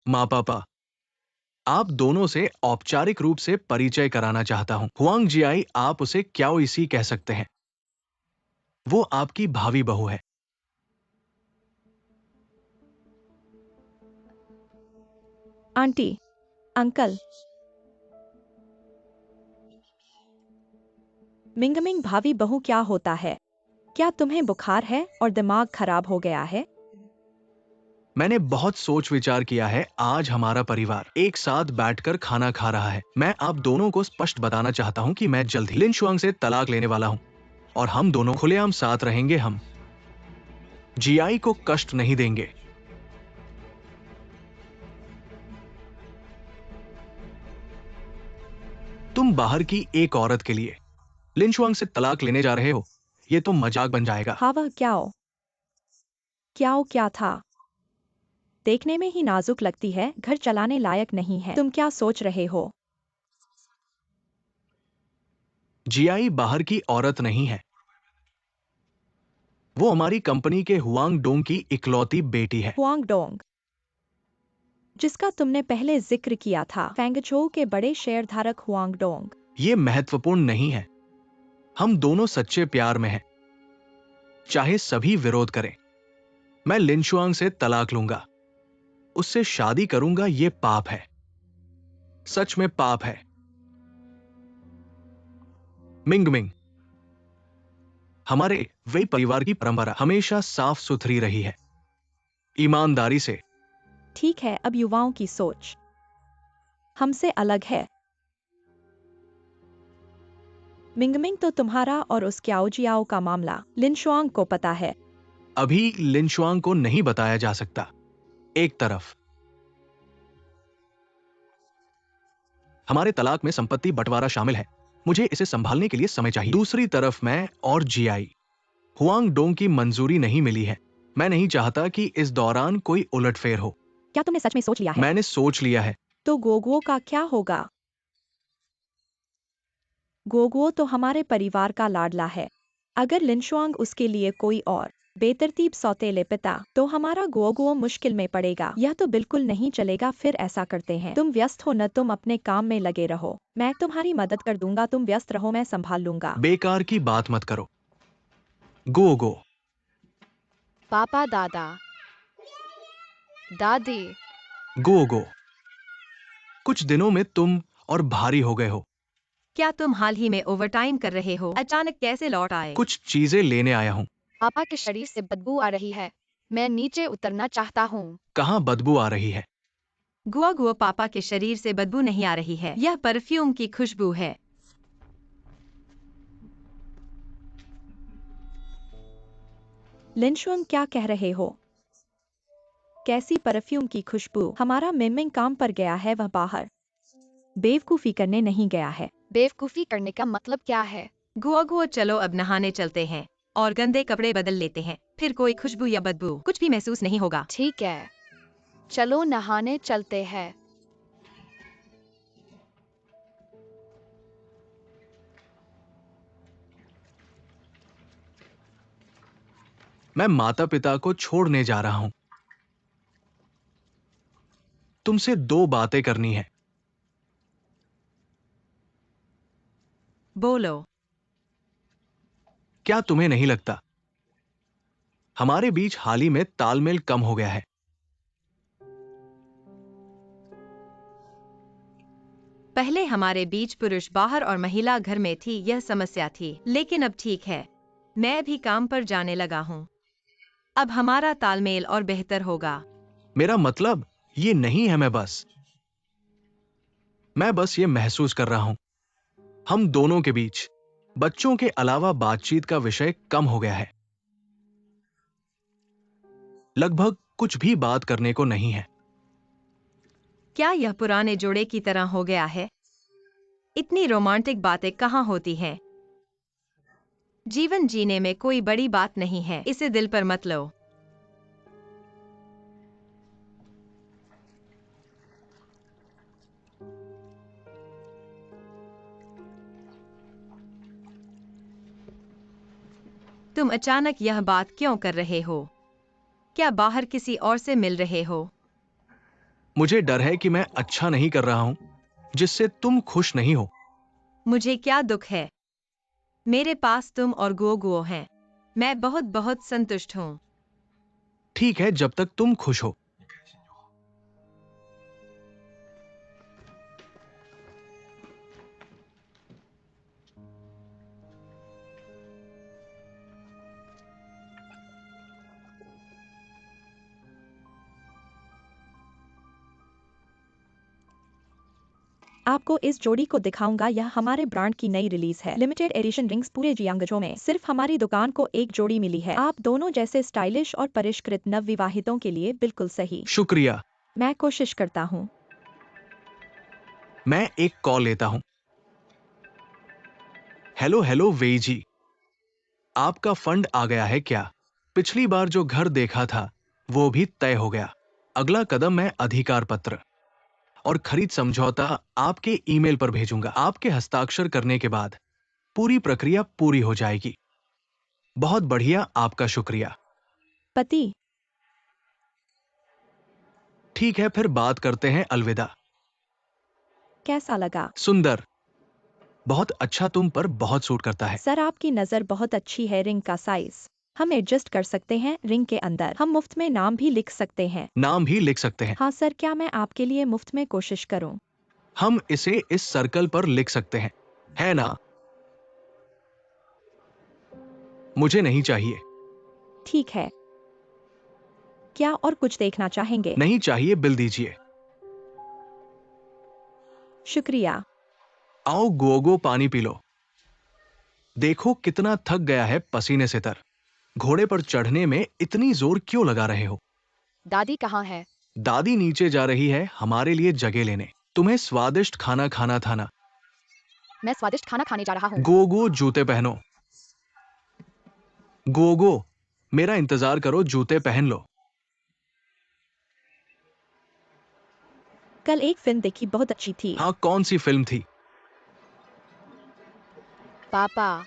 माँ पापा, आप दोनों से औपचारिक रूप से परिचय कराना चाहता हूँ। हुआंग जियाई, आप उसे क्याओ इसी कह सकते हैं। वो आपकी भावी बहू है। Aunty, uncle. मिंगमिंग भावी बहू क्या होता है? क्या तुम्हें बुखार है और दिमाग खराब हो गया है? मैंने बहुत सोच विचार किया है। आज हमारा परिवार एक साथ बैठकर खाना खा रहा है। मैं आप दोनों को स्पष्ट बताना चाहता हूँ कि मैं जल्द ही लिन शुआंग से तलाक लेने वाला हूँ और हम दोनों खुलेआम साथ रहेंगे। हम जियाई को कष्ट नहीं देंगे। तुम बाहर की एक औरत के लिए लिन शुआंग से तलाक लेने जा रहे हो? ये तो मजाक बन जाएगा। हाँ, वह क्याओ क्याओ क्या था? देखने में ही नाजुक लगती है, घर चलाने लायक नहीं है। तुम क्या सोच रहे हो? जियाई बाहर की औरत नहीं है। वो हमारी कंपनी के हुआंग डोंग की इकलौती बेटी है। हुआंग डोंग, जिसका तुमने पहले जिक्र किया था, फेंगचोउ के बड़े शेयरधारक हुआंग डोंग। ये महत्वपूर्ण नहीं है। हम दोनों सच्चे प्यार में हैं, चाहे सभी विरोध करें। मैं लिन शुआंग से तलाक लूंगा, उससे शादी करूंगा। ये पाप है, सच में पाप है। मिंग मिंग, हमारे वे परिवार की परंपरा हमेशा साफ सुथरी रही है, ईमानदारी से। ठीक है, अब युवाओं की सोच हमसे अलग है। मिंगमिंग तो तुम्हारा और उस क्याओ जियाओ का मामला लिन शुआंग को पता है। अभी लिन शुआंग को नहीं बताया जा सकता। एक तरफ हमारे तलाक में संपत्ति बंटवारा शामिल है, मुझे इसे संभालने के लिए समय चाहिए। दूसरी तरफ मैं और जियाई, हुआंग डोंग की मंजूरी नहीं मिली है। मैं नहीं चाहता कि इस दौरान कोई उलटफेर हो। क्या तुमने सच में सोच लिया है? मैंने सोच लिया है। तो गोगुओ का क्या होगा? गोगुओ तो हमारे परिवार का लाडला है। अगर लिनशुआंग उसके लिए कोई और बेतरतीब सौतेले पिता, तो हमारा गोगुओ मुश्किल में पड़ेगा। यह तो बिल्कुल नहीं चलेगा। फिर ऐसा करते हैं, तुम व्यस्त हो न, तुम अपने काम में लगे रहो। मैं तुम्हारी मदद कर दूंगा, तुम व्यस्त रहो, मैं संभाल लूंगा। बेकार की बात मत करो। गो गो। पापा, दादा, दादी। गो गो। कुछ दिनों में तुम और भारी हो गए हो। क्या तुम हाल ही में ओवरटाइम कर रहे हो? अचानक कैसे लौट आए? कुछ चीजें लेने आया हूँ। पापा के शरीर से बदबू आ रही है। मैं नीचे उतरना चाहता हूँ। कहाँ बदबू आ रही है? गुआ गुआ, पापा के शरीर से बदबू नहीं आ रही है, यह परफ्यूम की खुशबू है। लिनशुआंग, क्या कह रहे हो? कैसी परफ्यूम की खुशबू? हमारा मिमिंग काम पर गया है, वह बाहर बेवकूफी करने नहीं गया है। बेवकूफी करने का मतलब क्या है? गुआ गुआ, चलो अब नहाने चलते हैं और गंदे कपड़े बदल लेते हैं। फिर कोई खुशबू या बदबू कुछ भी महसूस नहीं होगा। ठीक है, चलो नहाने चलते हैं। मैं माता पिता को छोड़ने जा रहा हूं। तुमसे दो बातें करनी है। बोलो। क्या तुम्हें नहीं लगता हमारे बीच हाल ही में तालमेल कम हो गया है? पहले हमारे बीच पुरुष बाहर और महिला घर में थी, यह समस्या थी। लेकिन अब ठीक है, मैं भी काम पर जाने लगा हूँ। अब हमारा तालमेल और बेहतर होगा। मेरा मतलब ये नहीं है। मैं बस ये महसूस कर रहा हूं, हम दोनों के बीच बच्चों के अलावा बातचीत का विषय कम हो गया है। लगभग कुछ भी बात करने को नहीं है। क्या यह पुराने जोड़े की तरह हो गया है? इतनी रोमांटिक बातें कहाँ होती हैं? जीवन जीने में कोई बड़ी बात नहीं है, इसे दिल पर मत लो। तुम अचानक यह बात क्यों कर रहे हो? क्या बाहर किसी और से मिल रहे हो? मुझे डर है कि मैं अच्छा नहीं कर रहा हूं, जिससे तुम खुश नहीं हो। मुझे क्या दुख है, मेरे पास तुम और गुओ हैं। मैं बहुत बहुत संतुष्ट हूँ। ठीक है, जब तक तुम खुश हो। आपको इस जोड़ी को दिखाऊंगा। यह हमारे ब्रांड की नई रिलीज है। लिमिटेड एडिशन रिंग्स पूरे जियांगजो में सिर्फ हमारी दुकान को एक जोड़ी मिली है। आप दोनों जैसे स्टाइलिश और परिष्कृत नवविवाहितों के लिए बिल्कुल सही। शुक्रिया। मैं कोशिश करता हूँ। मैं एक कॉल लेता हूं। हेलो हेलो वेई जी, आपका फंड आ गया है क्या? पिछली बार जो घर देखा था वो भी तय हो गया। अगला कदम मैं अधिकार पत्र और खरीद समझौता आपके ईमेल पर भेजूंगा। आपके हस्ताक्षर करने के बाद पूरी प्रक्रिया पूरी हो जाएगी। बहुत बढ़िया, आपका शुक्रिया। पति, ठीक है, फिर बात करते हैं। अलविदा। कैसा लगा? सुंदर, बहुत अच्छा, तुम पर बहुत सूट करता है। सर, आपकी नज़र बहुत अच्छी है। रिंग का साइज हम एडजस्ट कर सकते हैं। रिंग के अंदर हम मुफ्त में नाम भी लिख सकते हैं। नाम भी लिख सकते हैं। हाँ सर, क्या मैं आपके लिए मुफ्त में कोशिश करूं? हम इसे इस सर्कल पर लिख सकते हैं, है ना? मुझे नहीं चाहिए। ठीक है। क्या और कुछ देखना चाहेंगे? नहीं चाहिए, बिल दीजिए। शुक्रिया। आओ गोगो, पानी पी लो। देखो कितना थक गया है, पसीने से तर। घोड़े पर चढ़ने में इतनी जोर क्यों लगा रहे हो? दादी कहाँ है? दादी नीचे जा रही है हमारे लिए जगह लेने। तुम्हें स्वादिष्ट खाना खाना था ना? मैं स्वादिष्ट खाना खाने जा रहा हूँ। गोगो, जूते पहनो। गोगो, मेरा इंतजार करो, जूते पहन लो। कल एक फिल्म देखी, बहुत अच्छी थी। हाँ, कौन सी फिल्म थी? पापा,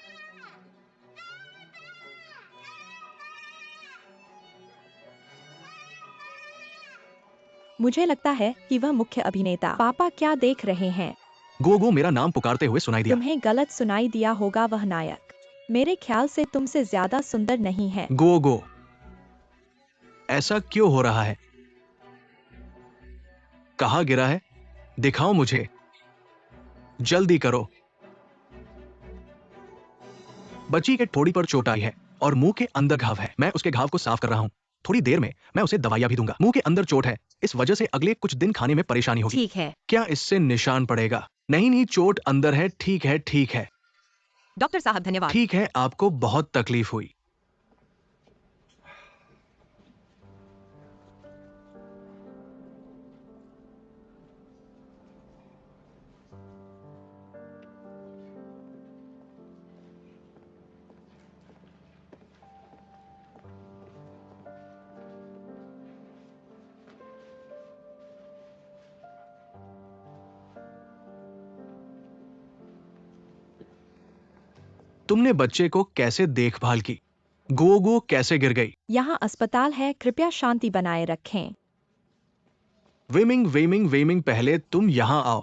मुझे लगता है कि वह मुख्य अभिनेता। पापा क्या देख रहे हैं? गोगो, मेरा नाम पुकारते हुए सुनाई दिया। तुम्हें गलत सुनाई दिया होगा। वह नायक मेरे ख्याल से तुमसे ज्यादा सुंदर नहीं है। गोगो, ऐसा क्यों हो रहा है? कहाँ गिरा है? दिखाओ मुझे, जल्दी करो। बच्ची के ठोड़ी पर चोट आई है और मुंह के अंदर घाव है। मैं उसके घाव को साफ कर रहा हूँ। थोड़ी देर में मैं उसे दवाइयां भी दूंगा। मुंह के अंदर चोट है, इस वजह से अगले कुछ दिन खाने में परेशानी होगी। ठीक है क्या इससे निशान पड़ेगा? नहीं नहीं, चोट अंदर है। ठीक है ठीक है। डॉक्टर साहब, धन्यवाद। ठीक है, आपको बहुत तकलीफ हुई। तुमने बच्चे को कैसे देखभाल की? गोगो कैसे गिर गई? यहाँ अस्पताल है, कृपया शांति बनाए रखें। वेमिंग वेमिंग वेमिंग, पहले तुम यहाँ आओ।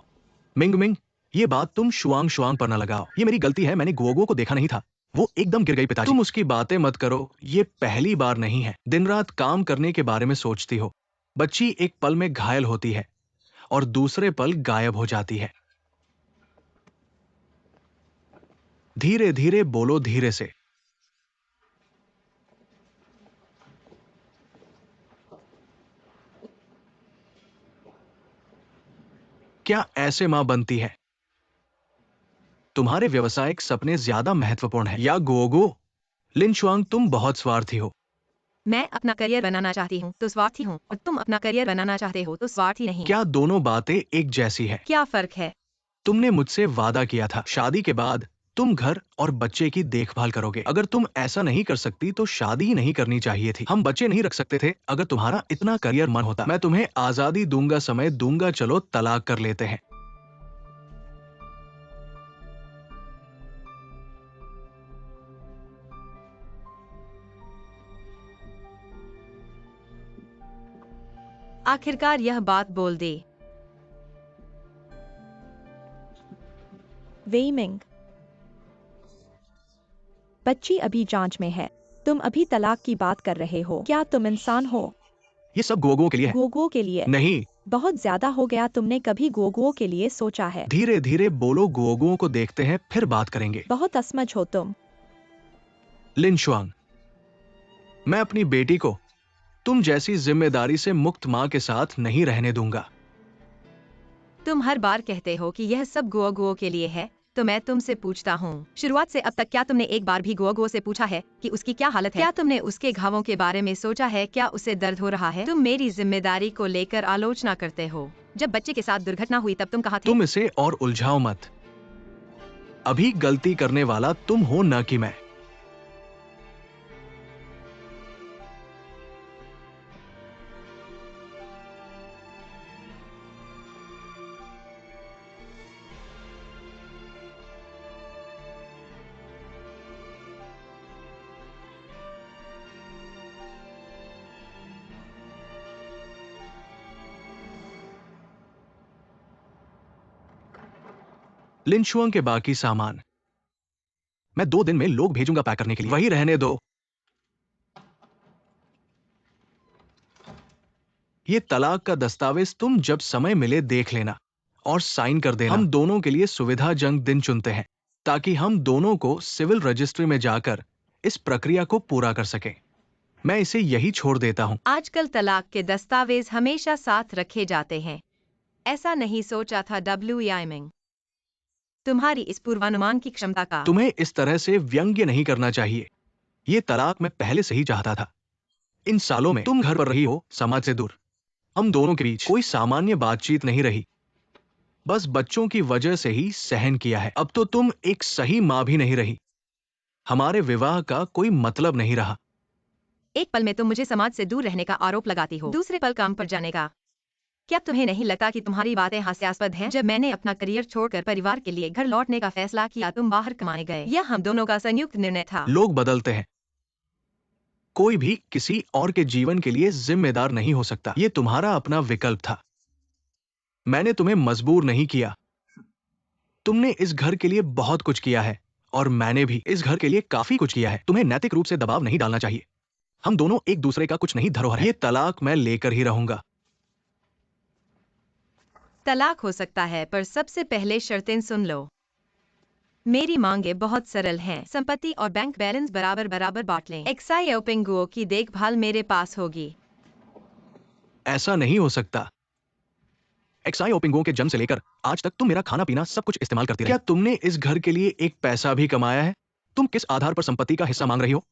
मिंग मिंग, ये बात तुम शुआंग शुआंग पर न लगाओ। ये मेरी गलती है, मैंने गोगो को देखा नहीं था। वो एकदम गिर गई पिताजी। तुम उसकी बातें मत करो, ये पहली बार नहीं है। दिन रात काम करने के बारे में सोचती हो। बच्ची एक पल में घायल होती है और दूसरे पल गायब हो जाती है। धीरे धीरे बोलो, धीरे से। क्या ऐसे मां बनती है? तुम्हारे व्यवसायिक सपने ज्यादा महत्वपूर्ण है या गोगो? लिन शुआंग, तुम बहुत स्वार्थी हो। मैं अपना करियर बनाना चाहती हूँ तो स्वार्थी हूँ, और तुम अपना करियर बनाना चाहते हो तो स्वार्थी नहीं। क्या दोनों बातें एक जैसी है? क्या फर्क है? तुमने मुझसे वादा किया था, शादी के बाद तुम घर और बच्चे की देखभाल करोगे। अगर तुम ऐसा नहीं कर सकती तो शादी ही नहीं करनी चाहिए थी। हम बच्चे नहीं रख सकते थे अगर तुम्हारा इतना करियर मन होता। मैं तुम्हें आजादी दूंगा, समय दूंगा, चलो तलाक कर लेते हैं। आखिरकार यह बात बोल दी। वेइमिंग। बच्ची अभी जांच में है। तुम अभी तलाक की बात कर रहे हो। क्या तुम इंसान हो? ये सब गोगों के लिए है। गोगो के लिए? नहीं, बहुत ज्यादा हो गया। तुमने कभी गोगो के लिए सोचा है? धीरे धीरे बोलो, गोगों को देखते हैं फिर बात करेंगे। बहुत असमझ हो तुम। लिन शुआंग, मैं अपनी बेटी को तुम जैसी जिम्मेदारी से मुक्त माँ के साथ नहीं रहने दूंगा। तुम हर बार कहते हो कि यह सब गुओ के लिए है, तो मैं तुमसे पूछता हूँ, शुरुआत से अब तक क्या तुमने एक बार भी गुओ से पूछा है कि उसकी क्या हालत है? क्या तुमने उसके घावों के बारे में सोचा है? क्या उसे दर्द हो रहा है? तुम मेरी जिम्मेदारी को लेकर आलोचना करते हो। जब बच्चे के साथ दुर्घटना हुई तब तुम कहाँ थे? तुम इसे और उलझाओ मत। अभी गलती करने वाला तुम हो, न कि मैं। लिन शुआंग के बाकी सामान मैं 2 दिन में लोग भेजूंगा पैक करने के लिए। वही रहने दो। ये तलाक का दस्तावेज तुम जब समय मिले देख लेना और साइन कर देना। हम दोनों के लिए सुविधाजनक दिन चुनते हैं ताकि हम दोनों को सिविल रजिस्ट्री में जाकर इस प्रक्रिया को पूरा कर सकें। मैं इसे यही छोड़ देता हूं। आजकल तलाक के दस्तावेज हमेशा साथ रखे जाते हैं। ऐसा नहीं सोचा था याइमिंग। तुम्हारी इस पूर्वानुमान की क्षमता का। तुम्हें इस तरह से व्यंग्य नहीं करना चाहिए। ये तलाक मैं पहले से ही चाहता था। इन सालों में तुम घर पर रही हो, समाज से दूर। हम दोनों के बीच कोई सामान्य बातचीत नहीं रही। बस बच्चों की वजह से ही सहन किया है। अब तो तुम एक सही माँ भी नहीं रही। हमारे विवाह का कोई मतलब नहीं रहा। एक पल में तुम मुझे समाज से दूर रहने का आरोप लगाती हो, दूसरे पल काम पर जाने का। क्या तुम्हें नहीं लगता कि तुम्हारी बातें हास्यास्पद हैं? जब मैंने अपना करियर छोड़कर परिवार के लिए घर लौटने का फैसला किया, तुम बाहर कमाने गए। यह हम दोनों का संयुक्त निर्णय था। लोग बदलते हैं। कोई भी किसी और के जीवन के लिए जिम्मेदार नहीं हो सकता। ये तुम्हारा अपना विकल्प था। मैंने तुम्हें मजबूर नहीं किया। तुमने इस घर के लिए बहुत कुछ किया है और मैंने भी इस घर के लिए काफी कुछ किया है। तुम्हें नैतिक रूप से दबाव नहीं डालना चाहिए। हम दोनों एक दूसरे का कुछ नहीं धरोहर है। ये तलाक मैं लेकर ही रहूंगा। तलाक हो सकता है, पर सबसे पहले शर्तें सुन लो। मेरी मांगें बहुत सरल हैं। संपत्ति और बैंक बैलेंस बराबर बराबर बांट लें। एक्साई ओपिंगुओ की देखभाल मेरे पास होगी। ऐसा नहीं हो सकता। एक्साई ओपिंगों के जन्म से लेकर आज तक तुम मेरा खाना पीना सब कुछ इस्तेमाल करती रही। क्या तुमने इस घर के लिए एक पैसा भी कमाया है? तुम किस आधार पर संपत्ति का हिस्सा मांग रही हो?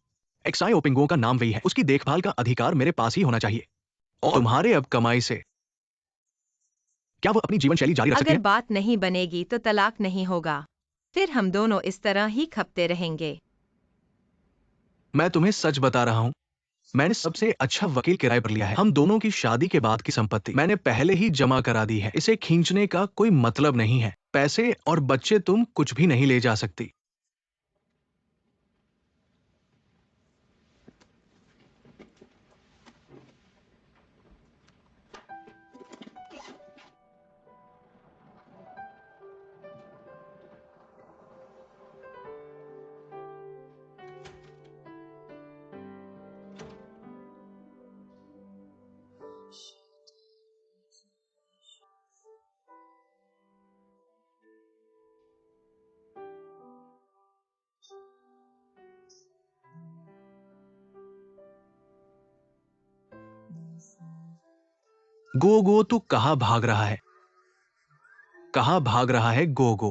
एक्साई ओपिंगों का नाम वही है। उसकी देखभाल का अधिकार मेरे पास ही होना चाहिए। और तुम्हारे अब कमाई से क्या वो अपनी जीवन शैली जारी रख सकती अगर है? बात नहीं बनेगी तो तलाक नहीं होगा। फिर हम दोनों इस तरह ही खपते रहेंगे। मैं तुम्हें सच बता रहा हूं। मैंने सबसे अच्छा वकील किराए पर लिया है। हम दोनों की शादी के बाद की संपत्ति मैंने पहले ही जमा करा दी है। इसे खींचने का कोई मतलब नहीं है। पैसे और बच्चे तुम कुछ भी नहीं ले जा सकती। गो गो, तू कहां भाग रहा है? कहां भाग रहा है गो गो?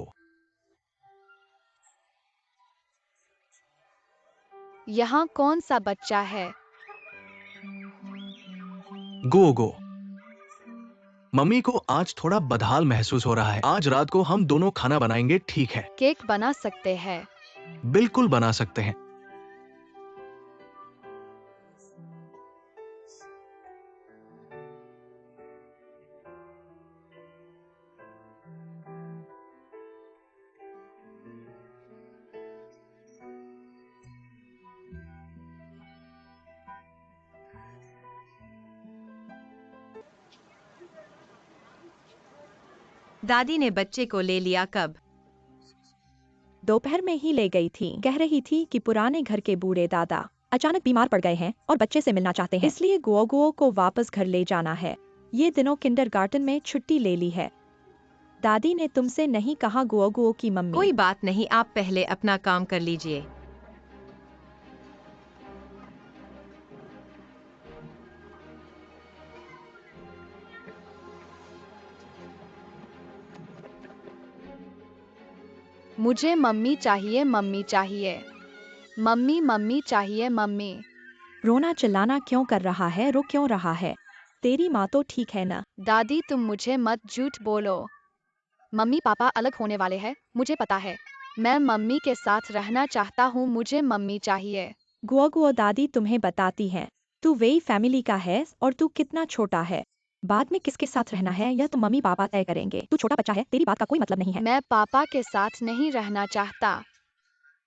यहाँ कौन सा बच्चा है? गो गो, मम्मी को आज थोड़ा बदहाल महसूस हो रहा है। आज रात को हम दोनों खाना बनाएंगे, ठीक है? केक बना सकते हैं। बिल्कुल बना सकते हैं। दादी ने बच्चे को ले लिया कब? दोपहर में ही ले गई थी। कह रही थी कि पुराने घर के बूढ़े दादा अचानक बीमार पड़ गए हैं और बच्चे से मिलना चाहते हैं, इसलिए गुओगुओ को वापस घर ले जाना है। ये दिनों किंडरगार्टन में छुट्टी ले ली है। दादी ने तुमसे नहीं कहा गुओगुओ की मम्मी? कोई बात नहीं, आप पहले अपना काम कर लीजिए। मुझे मम्मी चाहिए, मम्मी चाहिए। मम्मी मम्मी चाहिए, मम्मी। रोना चिल्लाना क्यों कर रहा है? रो क्यों रहा है? तेरी माँ तो ठीक है ना? दादी तुम मुझे मत झूठ बोलो। मम्मी पापा अलग होने वाले हैं, मुझे पता है। मैं मम्मी के साथ रहना चाहता हूँ, मुझे मम्मी चाहिए। गुओगुओ दादी तुम्हें बताती है, तू वेई फैमिली का है और तू कितना छोटा है। बाद में किसके साथ रहना है यह तो मम्मी पापा तय करेंगे। तू छोटा बच्चा है, तेरी बात का कोई मतलब नहीं है। मैं पापा के साथ नहीं रहना चाहता।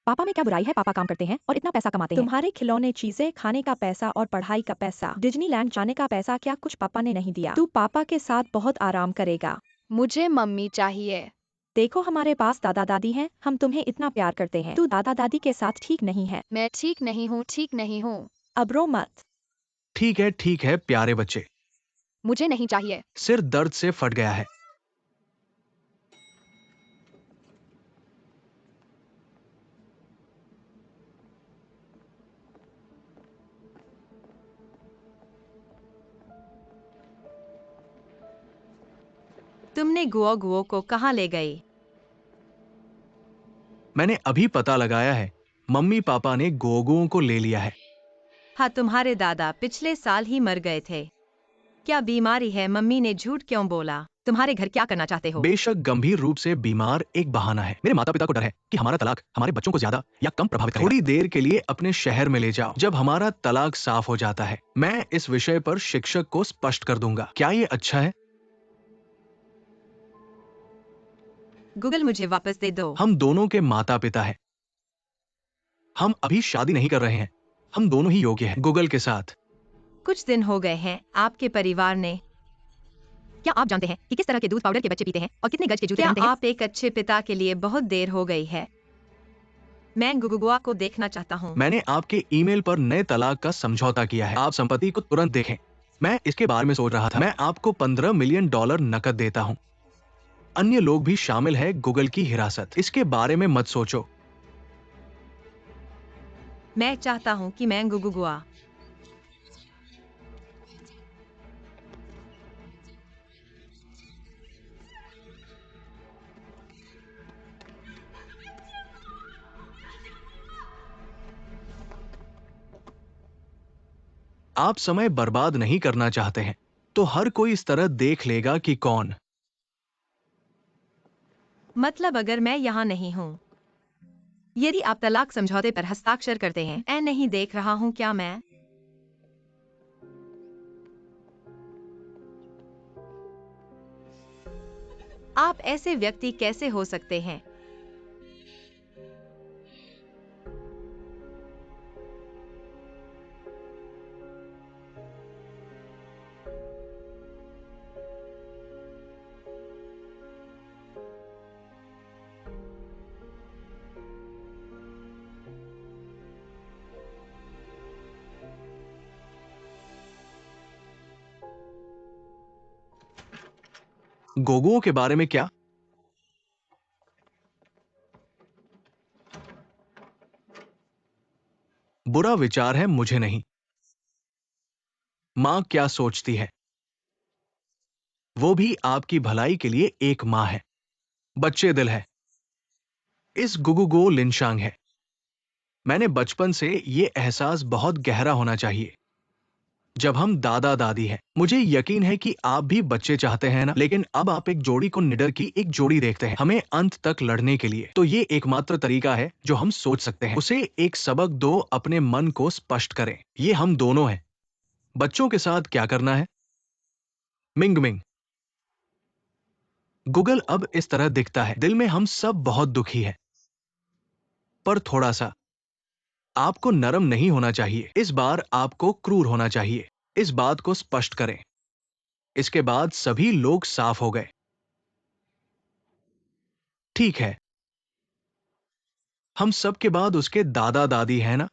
पापा में क्या बुराई है? पापा काम करते हैं और इतना पैसा कमाते हैं। तुम्हारे खिलौने, चीजें, खाने का पैसा और पढ़ाई का पैसा, डिज्नीलैंड जाने का पैसा, क्या कुछ पापा ने नहीं दिया? तू पापा के साथ बहुत आराम करेगा। मुझे मम्मी चाहिए। देखो हमारे पास दादा दादी हैं, हम तुम्हें इतना प्यार करते हैं। तू दादा दादी के साथ ठीक नहीं है। मैं ठीक नहीं हूँ, ठीक नहीं हूँ। अब रो मत। ठीक है प्यारे बच्चे। मुझे नहीं चाहिए। सिर दर्द से फट गया है। तुमने गुओगुओ को कहाँ ले गई? मैंने अभी पता लगाया है, मम्मी पापा ने गोगुओं को ले लिया है। हाँ, तुम्हारे दादा पिछले साल ही मर गए थे। क्या बीमारी है? मम्मी ने झूठ क्यों बोला? तुम्हारे घर क्या करना चाहते हो? बेशक गंभीर रूप से बीमार एक बहाना है। मेरे माता पिता को डर है कि हमारा तलाक हमारे बच्चों को ज्यादा या कम प्रभावित करेगा। थोड़ी देर के लिए अपने शहर में ले जाओ। जब हमारा तलाक साफ हो जाता है, मैं इस विषय पर शिक्षक को स्पष्ट कर दूंगा। क्या ये अच्छा है? गूगल, मुझे वापस दे दो। हम दोनों के माता पिता हैं। हम अभी शादी नहीं कर रहे हैं। हम दोनों ही योग्य हैं गूगल के साथ। कुछ दिन हो गए हैं, आपके परिवार ने। क्या आप जानते हैं कि किस तरह के दूध पाउडर के बच्चे पीते हैं और कितने गज के जूते पहनते हैं? आप एक अच्छे पिता के लिए बहुत देर हो गई है। मैं गुगुआ को देखना चाहता हूँ। मैंने आपके ईमेल पर नए तलाक का समझौता किया है। आप संपत्ति को तुरंत देखें। मैं इसके बारे में सोच रहा था। मैं आपको $15 मिलियन नकद देता हूँ। अन्य लोग भी शामिल है गूगल की हिरासत। इसके बारे में मत सोचो। मैं चाहता हूँ कि मैं गुगुआ। आप समय बर्बाद नहीं करना चाहते हैं, तो हर कोई इस तरह देख लेगा कि कौन। मतलब अगर मैं यहाँ नहीं हूँ, यदि आप तलाक समझौते पर हस्ताक्षर करते हैं, मैं नहीं देख रहा हूँ क्या मैं? आप ऐसे व्यक्ति कैसे हो सकते हैं? गोगुओं के बारे में क्या? बुरा विचार है, मुझे नहीं। मां क्या सोचती है? वो भी आपकी भलाई के लिए एक मां है। बच्चे दिल है। इस गुगुगो लिनशांग है। मैंने बचपन से ये एहसास बहुत गहरा होना चाहिए। जब हम दादा दादी हैं, मुझे यकीन है कि आप भी बच्चे चाहते हैं ना? लेकिन अब आप एक जोड़ी को निडर की एक जोड़ी देखते हैं, हमें अंत तक लड़ने के लिए। तो ये एकमात्र तरीका है जो हम सोच सकते हैं। उसे एक सबक दो, अपने मन को स्पष्ट करें। ये हम दोनों हैं। बच्चों के साथ क्या करना है? Ming Ming. गूगल अब इस तरह दिखता है। दिल में हम सब बहुत दुखी हैं, पर थोड़ा सा। आपको नरम नहीं होना चाहिए, इस बार आपको क्रूर होना चाहिए। इस बात को स्पष्ट करें। इसके बाद सभी लोग साफ हो गए। ठीक है, हम सब के बाद उसके दादा दादी हैं ना?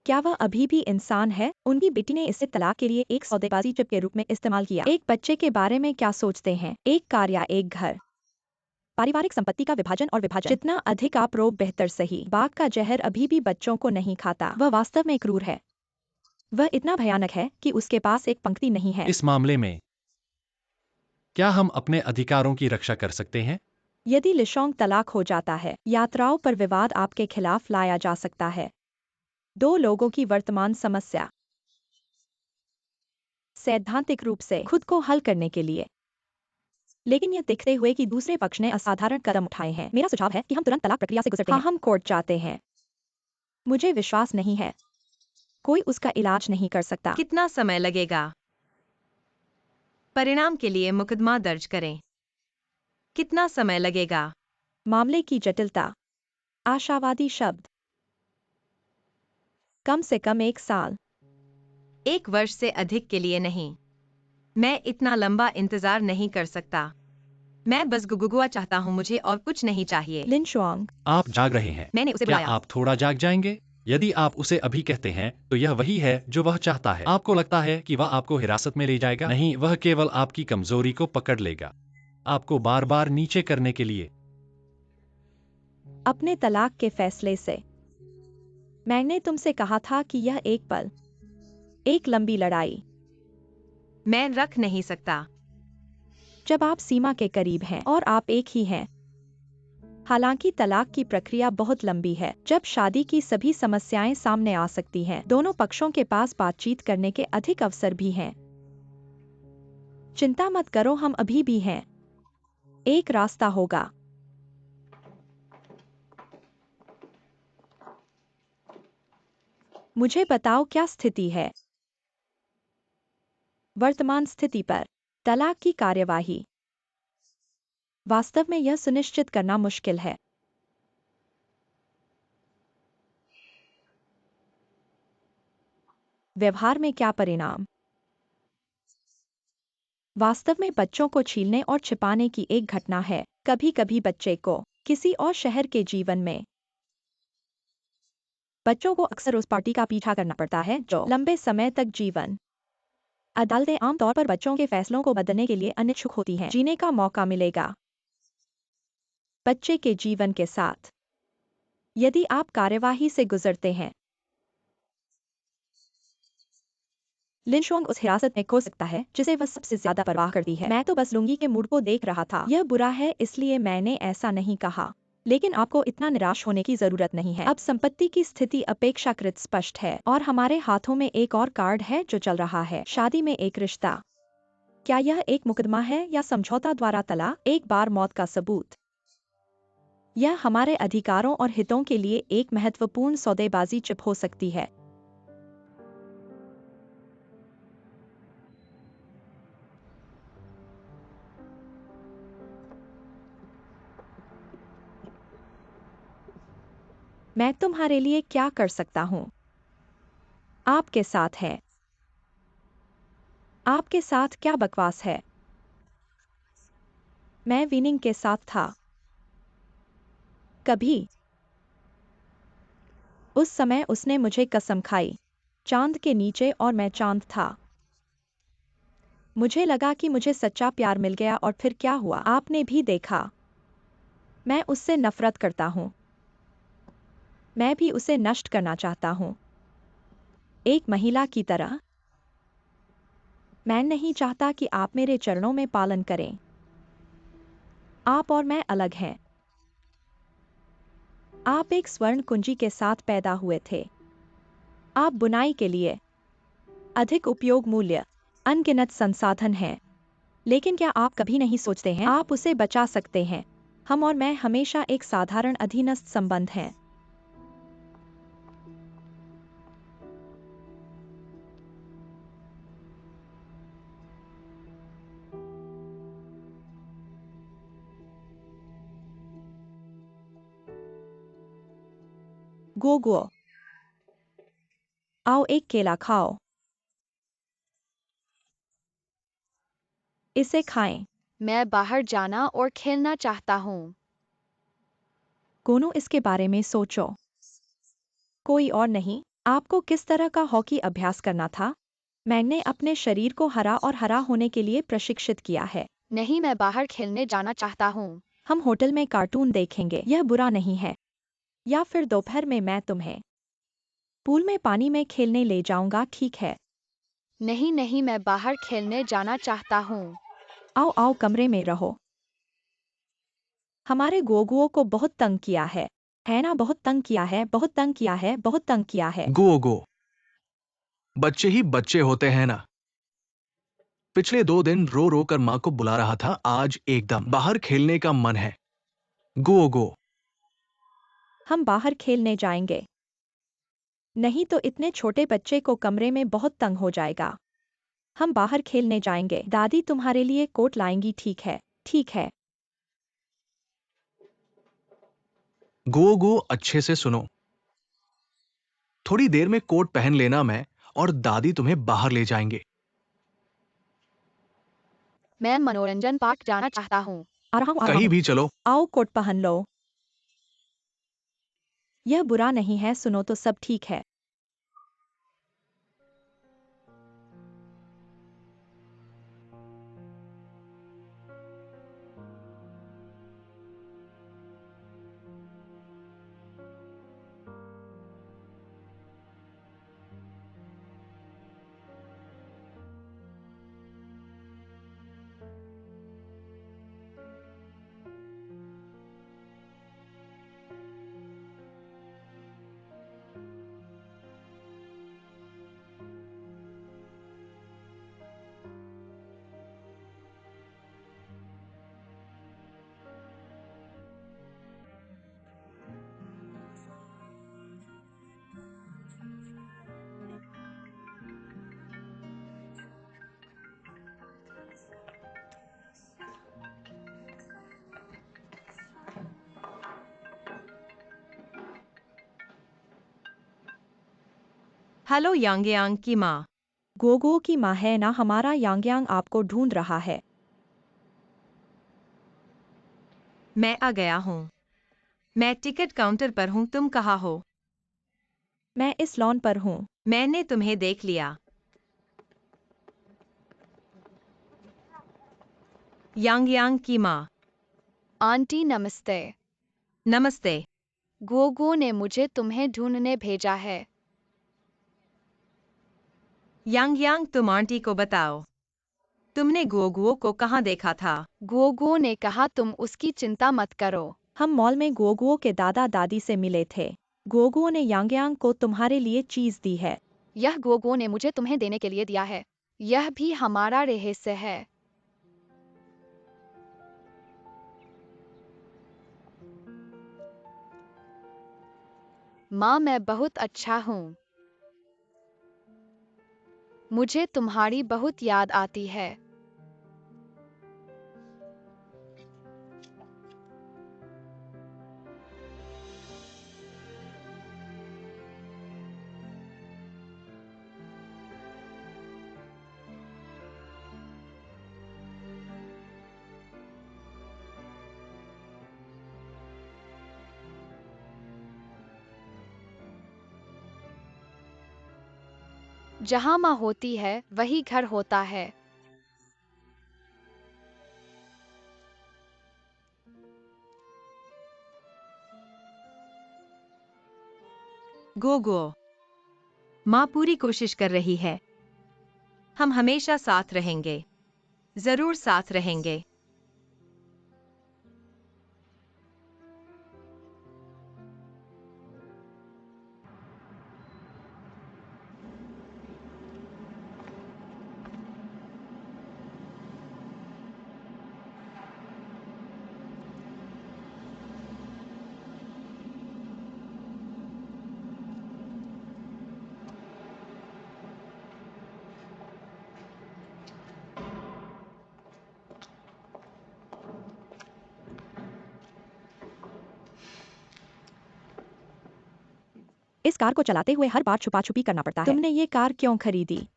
क्या वह अभी भी इंसान है? उनकी बेटी ने इसे तलाक के लिए एक सौदेबाजी चिप के रूप में इस्तेमाल किया। एक बच्चे के बारे में क्या सोचते हैं? एक कार या एक घर? पारिवारिक संपत्ति का विभाजन और विभाजन। जितना अधिक आप रोग बेहतर सही। बाघ का जहर अभी भी बच्चों को नहीं खाता। वह वास्तव में क्रूर है। वह इतना भयानक है कि उसके पास एक पंक्ति नहीं है। इस मामले में क्या हम अपने अधिकारों की रक्षा कर सकते हैं? यदि लिशोंग तलाक हो जाता है, यात्राओं पर विवाद आपके खिलाफ लाया जा सकता है। दो लोगों की वर्तमान समस्या सैद्धांतिक रूप से खुद को हल करने के लिए। लेकिन यह देखते हुए कि दूसरे पक्ष ने असाधारण कदम उठाए हैं, मेरा सुझाव है कि हम तुरंत तलाक प्रक्रिया से गुजरते हैं। हम कोर्ट जाते हैं। मुझे विश्वास नहीं है। कोई उसका इलाज नहीं कर सकता। कितना समय लगेगा? परिणाम के लिए मुकदमा दर्ज करें। कितना समय लगेगा? मामले की जटिलता। आशावादी शब्द। कम से कम 1 साल। 1 वर्ष से अधिक के लिए नहीं। मैं इतना लंबा इंतजार नहीं कर सकता। मैं बस गुगुआ चाहता हूँ, मुझे और कुछ नहीं चाहिए। लिन शुआंग, आप जाग रहे हैं। मैंने उसे क्या बुलाया। आप थोड़ा जाग जाएंगे? यदि आप उसे अभी कहते हैं तो यह वही है जो वह चाहता है। आपको लगता है कि वह आपको हिरासत में ले जाएगा? नहीं, वह केवल आपकी कमजोरी को पकड़ लेगा, आपको बार बार नीचे करने के लिए। अपने तलाक के फैसले से। मैंने तुमसे कहा था कि यह एक पल, एक लंबी लड़ाई। मैं रख नहीं सकता। जब आप सीमा के करीब हैं और आप एक ही हैं। हालांकि तलाक की प्रक्रिया बहुत लंबी है, जब शादी की सभी समस्याएं सामने आ सकती हैं, दोनों पक्षों के पास बातचीत करने के अधिक अवसर भी हैं। चिंता मत करो, हम अभी भी हैं। एक रास्ता होगा। मुझे बताओ क्या स्थिति है? वर्तमान स्थिति पर तलाक की कार्यवाही। वास्तव में यह सुनिश्चित करना मुश्किल है। व्यवहार में क्या परिणाम? वास्तव में बच्चों को छीलने और छिपाने की एक घटना है। कभी कभी बच्चे को किसी और शहर के जीवन में। बच्चों को अक्सर उस पार्टी का पीछा करना पड़ता है जो लंबे समय तक जीवन। अदालतें आमतौर पर बच्चों के फैसलों को बदलने के लिए अनिच्छुक होती हैं। जीने का मौका मिलेगा बच्चे के जीवन के साथ। यदि आप कार्यवाही से गुजरते हैं, लिन शुआंग उस हिरासत में खो सकता है जिसे वह सबसे ज्यादा परवाह करती है। मैं तो बस लुंगी के मूड को देख रहा था। यह बुरा है इसलिए मैंने ऐसा नहीं कहा। लेकिन आपको इतना निराश होने की जरूरत नहीं है। अब संपत्ति की स्थिति अपेक्षाकृत स्पष्ट है और हमारे हाथों में एक और कार्ड है जो चल रहा है। शादी में एक रिश्ता। क्या यह एक मुकदमा है या समझौता द्वारा तलाक? एक बार मौत का सबूत। यह हमारे अधिकारों और हितों के लिए एक महत्वपूर्ण सौदेबाजी चिप हो सकती है। मैं तुम्हारे लिए क्या कर सकता हूँ? आपके साथ है। आपके साथ क्या बकवास है? मैं विनिंग के साथ था। कभी। उस समय उसने मुझे कसम खाई। चांद के नीचे और मैं चांद था। मुझे लगा कि मुझे सच्चा प्यार मिल गया और फिर क्या हुआ आपने भी देखा। मैं उससे नफरत करता हूँ। मैं भी उसे नष्ट करना चाहता हूँ। एक महिला की तरह। मैं नहीं चाहता कि आप मेरे चरणों में पालन करें। आप और मैं अलग हैं। आप एक स्वर्ण कुंजी के साथ पैदा हुए थे। आप बुनाई के लिए अधिक उपयोग मूल्य अनगिनत संसाधन हैं। लेकिन क्या आप कभी नहीं सोचते हैं आप उसे बचा सकते हैं? हम और मैं हमेशा एक साधारण अधीनस्थ संबंध हैं। गोगो। आओ एक केला खाओ। इसे खाएं। मैं बाहर जाना और खेलना चाहता हूँ। गोनू इसके बारे में सोचो। कोई और नहीं। आपको किस तरह का हॉकी अभ्यास करना था? मैंने अपने शरीर को हरा और हरा होने के लिए प्रशिक्षित किया है। नहीं, मैं बाहर खेलने जाना चाहता हूँ। हम होटल में कार्टून देखेंगे। यह बुरा नहीं है। या फिर दोपहर में मैं तुम्हें पूल में पानी में खेलने ले जाऊंगा, ठीक है? नहीं नहीं, मैं बाहर खेलने जाना चाहता हूँ। आओ आओ कमरे में रहो। हमारे गोगुओं को बहुत तंग किया है ना? बहुत तंग किया है, बहुत तंग किया है, बहुत तंग किया है। गो बच्चे ही बच्चे होते हैं ना। पिछले 2 दिन रो रो कर माँ को बुला रहा था, आज एकदम बाहर खेलने का मन है। गो हम बाहर खेलने जाएंगे। नहीं तो इतने छोटे बच्चे को कमरे में बहुत तंग हो जाएगा। हम बाहर खेलने जाएंगे। दादी तुम्हारे लिए कोट लाएंगी, ठीक है? ठीक है। गो अच्छे से सुनो। थोड़ी देर में कोट पहन लेना, मैं और दादी तुम्हें बाहर ले जाएंगे। मैं मनोरंजन पार्क जाना चाहता हूँ। आ रहा हूँ, आ रहा कहीं हूँ। भी चलो। आओ कोट पहन लो। यह बुरा नहीं है, सुनो तो सब ठीक है। हेलो यांग की माँ। गोगो की माँ है ना? हमारा यांग आपको ढूंढ रहा है। मैं आ गया हूँ। मैं टिकट काउंटर पर हूँ, तुम कहाँ हो? मैं इस लॉन पर हूँ। मैंने तुम्हें देख लिया। यांग की माँ। आंटी नमस्ते। नमस्ते। गोगो ने मुझे तुम्हें ढूंढने भेजा है। यांग तुम आंटी को बताओ। तुमने गोगुओं को कहाँ देखा था? गोगो ने कहा तुम उसकी चिंता मत करो। हम मॉल में गोगुओं के दादा दादी से मिले थे। गोगुओं ने यांग को तुम्हारे लिए चीज दी है। यह गोगो ने मुझे तुम्हें देने के लिए दिया है। यह भी हमारा रहस्य है। माँ मैं बहुत अच्छा हूँ। मुझे तुम्हारी बहुत याद आती है। जहाँ माँ होती है वही घर होता है। गोगो, माँ पूरी कोशिश कर रही है। हम हमेशा साथ रहेंगे, जरूर साथ रहेंगे। इस कार को चलाते हुए हर बार छुपा छुपी करना पड़ता है। तुमने ये कार क्यों खरीदी?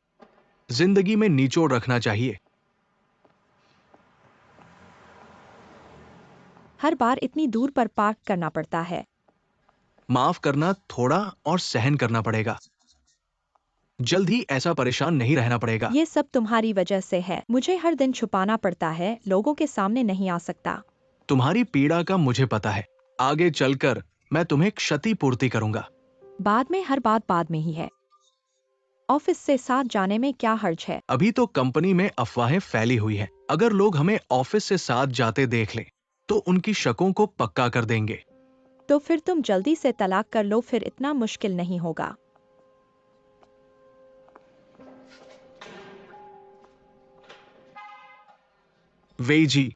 जिंदगी में निचोड़ रखना चाहिए। हर बार इतनी दूर पर पार्क करना पड़ता है। माफ करना थोड़ा और सहन करना पड़ेगा। जल्द ही ऐसा परेशान नहीं रहना पड़ेगा। ये सब तुम्हारी वजह से है। मुझे हर दिन छुपाना पड़ता है, लोगों के सामने नहीं आ सकता। तुम्हारी पीड़ा का मुझे पता है। आगे चलकर मैं तुम्हें क्षतिपूर्ति करूंगा। बाद में हर बात बाद में ही है। ऑफिस से साथ जाने में क्या हर्ज है? अभी तो कंपनी में अफवाहें फैली हुई है। अगर लोग हमें ऑफिस से साथ जाते देख लें, तो उनकी शकों को पक्का कर देंगे। तो फिर तुम जल्दी से तलाक कर लो, फिर इतना मुश्किल नहीं होगा। वे जी,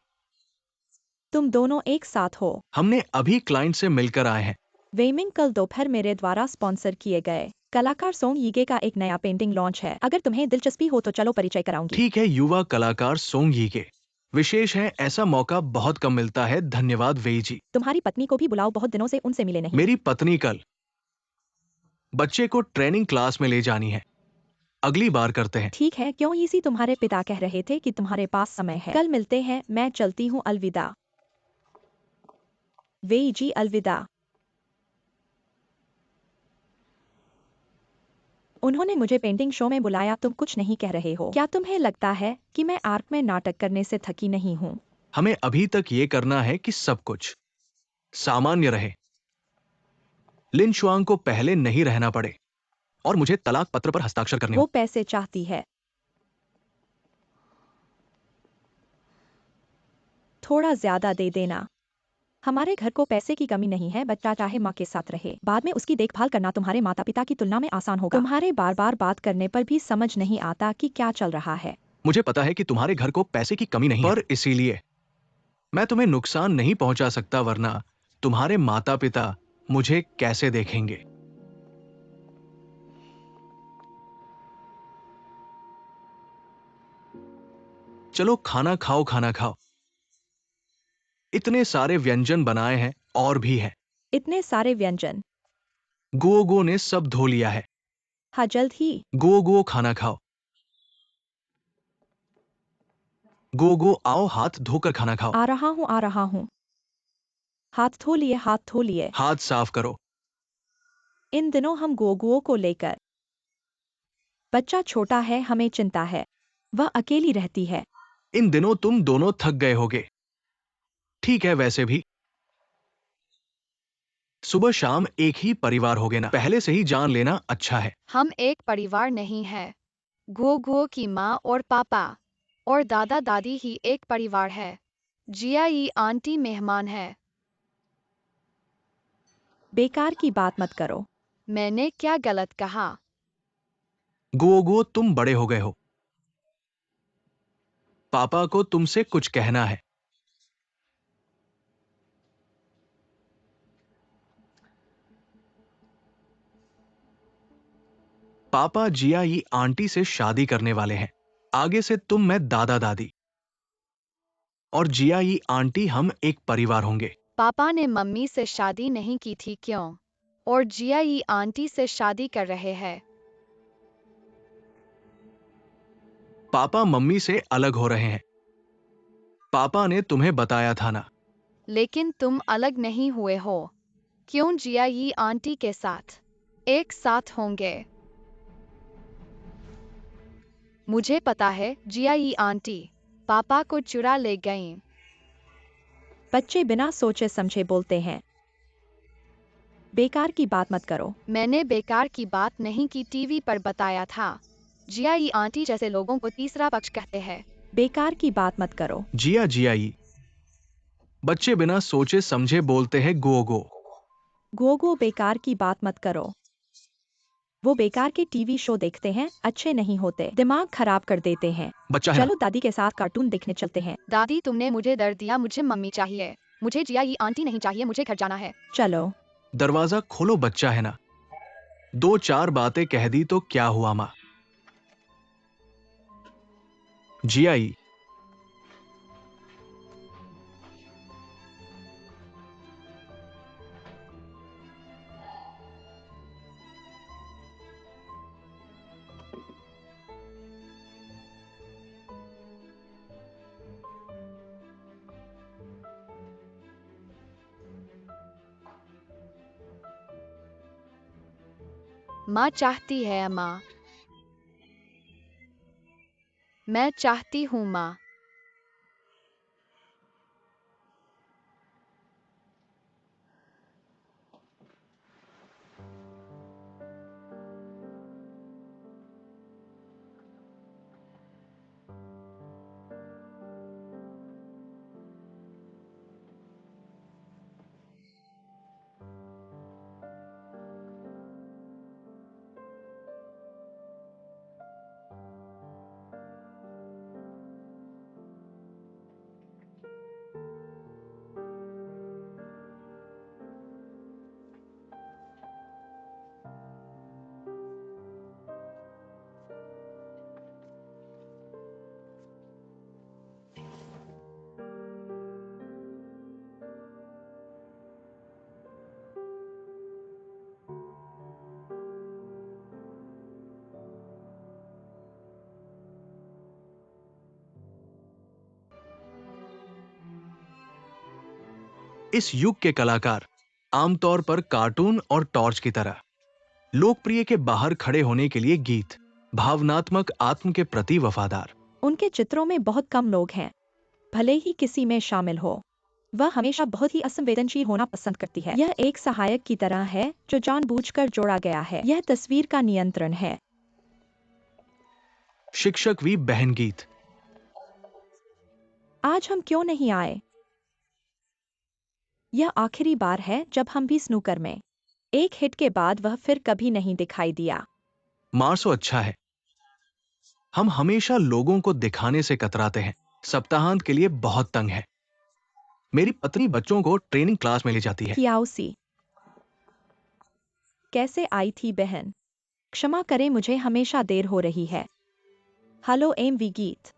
तुम दोनों एक साथ हो। हमने अभी क्लाइंट से मिलकर आए हैं। वेमिंग कल दोपहर मेरे द्वारा स्पॉन्सर किए गए कलाकार सोंग यीगे का एक नया पेंटिंग लॉन्च है। अगर तुम्हें दिलचस्पी हो तो चलो परिचय कराऊंगी। ठीक है, युवा कलाकार सोंग यी के विशेष है। ऐसा मौका बहुत कम मिलता है। धन्यवाद वेई जी। तुम्हारी पत्नी को भी बुलाओ, बहुत दिनों से उनसे मिले नहीं। मेरी पत्नी कल बच्चे को ट्रेनिंग क्लास में ले जानी है। अगली बार करते हैं। ठीक है, क्यों इसी तुम्हारे पिता कह रहे थे कि तुम्हारे पास समय है। कल मिलते हैं, मैं चलती हूँ, अलविदा। वेई जी अलविदा। उन्होंने मुझे पेंटिंग शो में बुलाया, तुम कुछ नहीं कह रहे हो। क्या तुम्हें लगता है कि मैं आर्क में नाटक करने से थकी नहीं हूँ? हमें अभी तक ये करना है कि सब कुछ सामान्य रहे। लिन शुआंग को पहले नहीं रहना पड़े और मुझे तलाक पत्र पर हस्ताक्षर करने वो हो। पैसे चाहती है। थोड़ा ज्यादा दे देना। हमारे घर को पैसे की कमी नहीं है, बच्चा चाहे माँ के साथ रहे। बाद में उसकी देखभाल करना तुम्हारे माता पिता की तुलना में आसान होगा। तुम्हारे बार बार बात करने पर भी समझ नहीं आता कि क्या चल रहा है। मुझे पता है कि तुम्हारे घर को पैसे की कमी नहीं है, पर इसीलिए मैं तुम्हें नुकसान नहीं पहुंचा सकता, वरना तुम्हारे माता पिता मुझे कैसे देखेंगे। चलो खाना खाओ, खाना खाओ। इतने सारे व्यंजन बनाए हैं और भी हैं। इतने सारे व्यंजन। गुओ गुओ ने सब धो लिया है। हाँ, जल्द ही। गुओ गुओ खाना खाओ। गुओ गुओ आओ, हाथ धोकर खाना खाओ। आ रहा हूँ, आ रहा हूँ। हाथ धो लिए, हाथ धो लिए। हाथ साफ करो। इन दिनों हम गोगुओं को लेकर। बच्चा छोटा है, हमें चिंता है। वह अकेली रहती है। इन दिनों तुम दोनों थक गए होगे। ठीक है, वैसे भी सुबह शाम एक ही परिवार होगे ना, पहले से ही जान लेना अच्छा है। हम एक परिवार नहीं है। गुओ गुओ की माँ और पापा और दादा दादी ही एक परिवार है। जिया ये आंटी मेहमान है। बेकार की बात मत करो। मैंने क्या गलत कहा? गुओ गुओ तुम बड़े हो गए हो। पापा को तुमसे कुछ कहना है। पापा जियाई आंटी से शादी करने वाले हैं। आगे से तुम, मैं, दादा दादी और जियाई आंटी हम एक परिवार होंगे। पापा ने मम्मी से शादी नहीं की थी क्यों? और जियाई आंटी से शादी कर रहे हैं। पापा मम्मी से अलग हो रहे हैं। पापा ने तुम्हें बताया था ना। लेकिन तुम अलग नहीं हुए हो। क्यों जियाई आंटी के साथ एक साथ होंगे? मुझे पता है जियाई आंटी पापा को चुरा ले गईं। बच्चे बिना सोचे समझे बोलते हैं। बेकार की बात मत करो। मैंने बेकार की बात नहीं की, टीवी पर बताया था। जियाई आंटी जैसे लोगों को तीसरा पक्ष कहते हैं। बेकार की बात मत करो। जियाई। बच्चे बिना सोचे समझे बोलते हैं गो गो। गोगो बेकार की बात मत करो। वो बेकार के टीवी शो देखते हैं, अच्छे नहीं होते, दिमाग खराब कर देते हैं। बच्चा है ना। चलो दादी के साथ कार्टून देखने चलते हैं। दादी तुमने मुझे दर्द दिया, मुझे मम्मी चाहिए। मुझे जियाई आंटी नहीं चाहिए, मुझे घर जाना है। चलो। दरवाजा खोलो, बच्चा है ना। 2-4 बातें कह दी तो क्या हुआ माँ? जियाई। माँ चाहती है माँ। मैं चाहती हूँ माँ। इस युग के कलाकार आमतौर पर कार्टून और टॉर्च की तरह लोकप्रिय के बाहर खड़े होने के लिए गीत, भावनात्मक आत्म के प्रति वफादार। उनके चित्रों में बहुत कम लोग हैं, भले ही किसी में शामिल हो। वह हमेशा बहुत ही असंवेदनशील होना पसंद करती है। यह एक सहायक की तरह है जो जानबूझकर जोड़ा गया है। यह तस्वीर का नियंत्रण है। शिक्षक वी बहन गीत। आज हम क्यों नहीं आए? यह आखिरी बार है जब हम भी स्नूकर में। एक हिट के बाद वह फिर कभी नहीं दिखाई दिया। मार्सो अच्छा है। हम हमेशा लोगों को दिखाने से कतराते हैं। सप्ताहांत के लिए बहुत तंग है। मेरी पत्नी बच्चों को ट्रेनिंग क्लास में ले जाती है। कियाउसी। कैसे आई थी बहन? क्षमा करें, मुझे हमेशा देर हो रही है। हेलो एमवी गीत।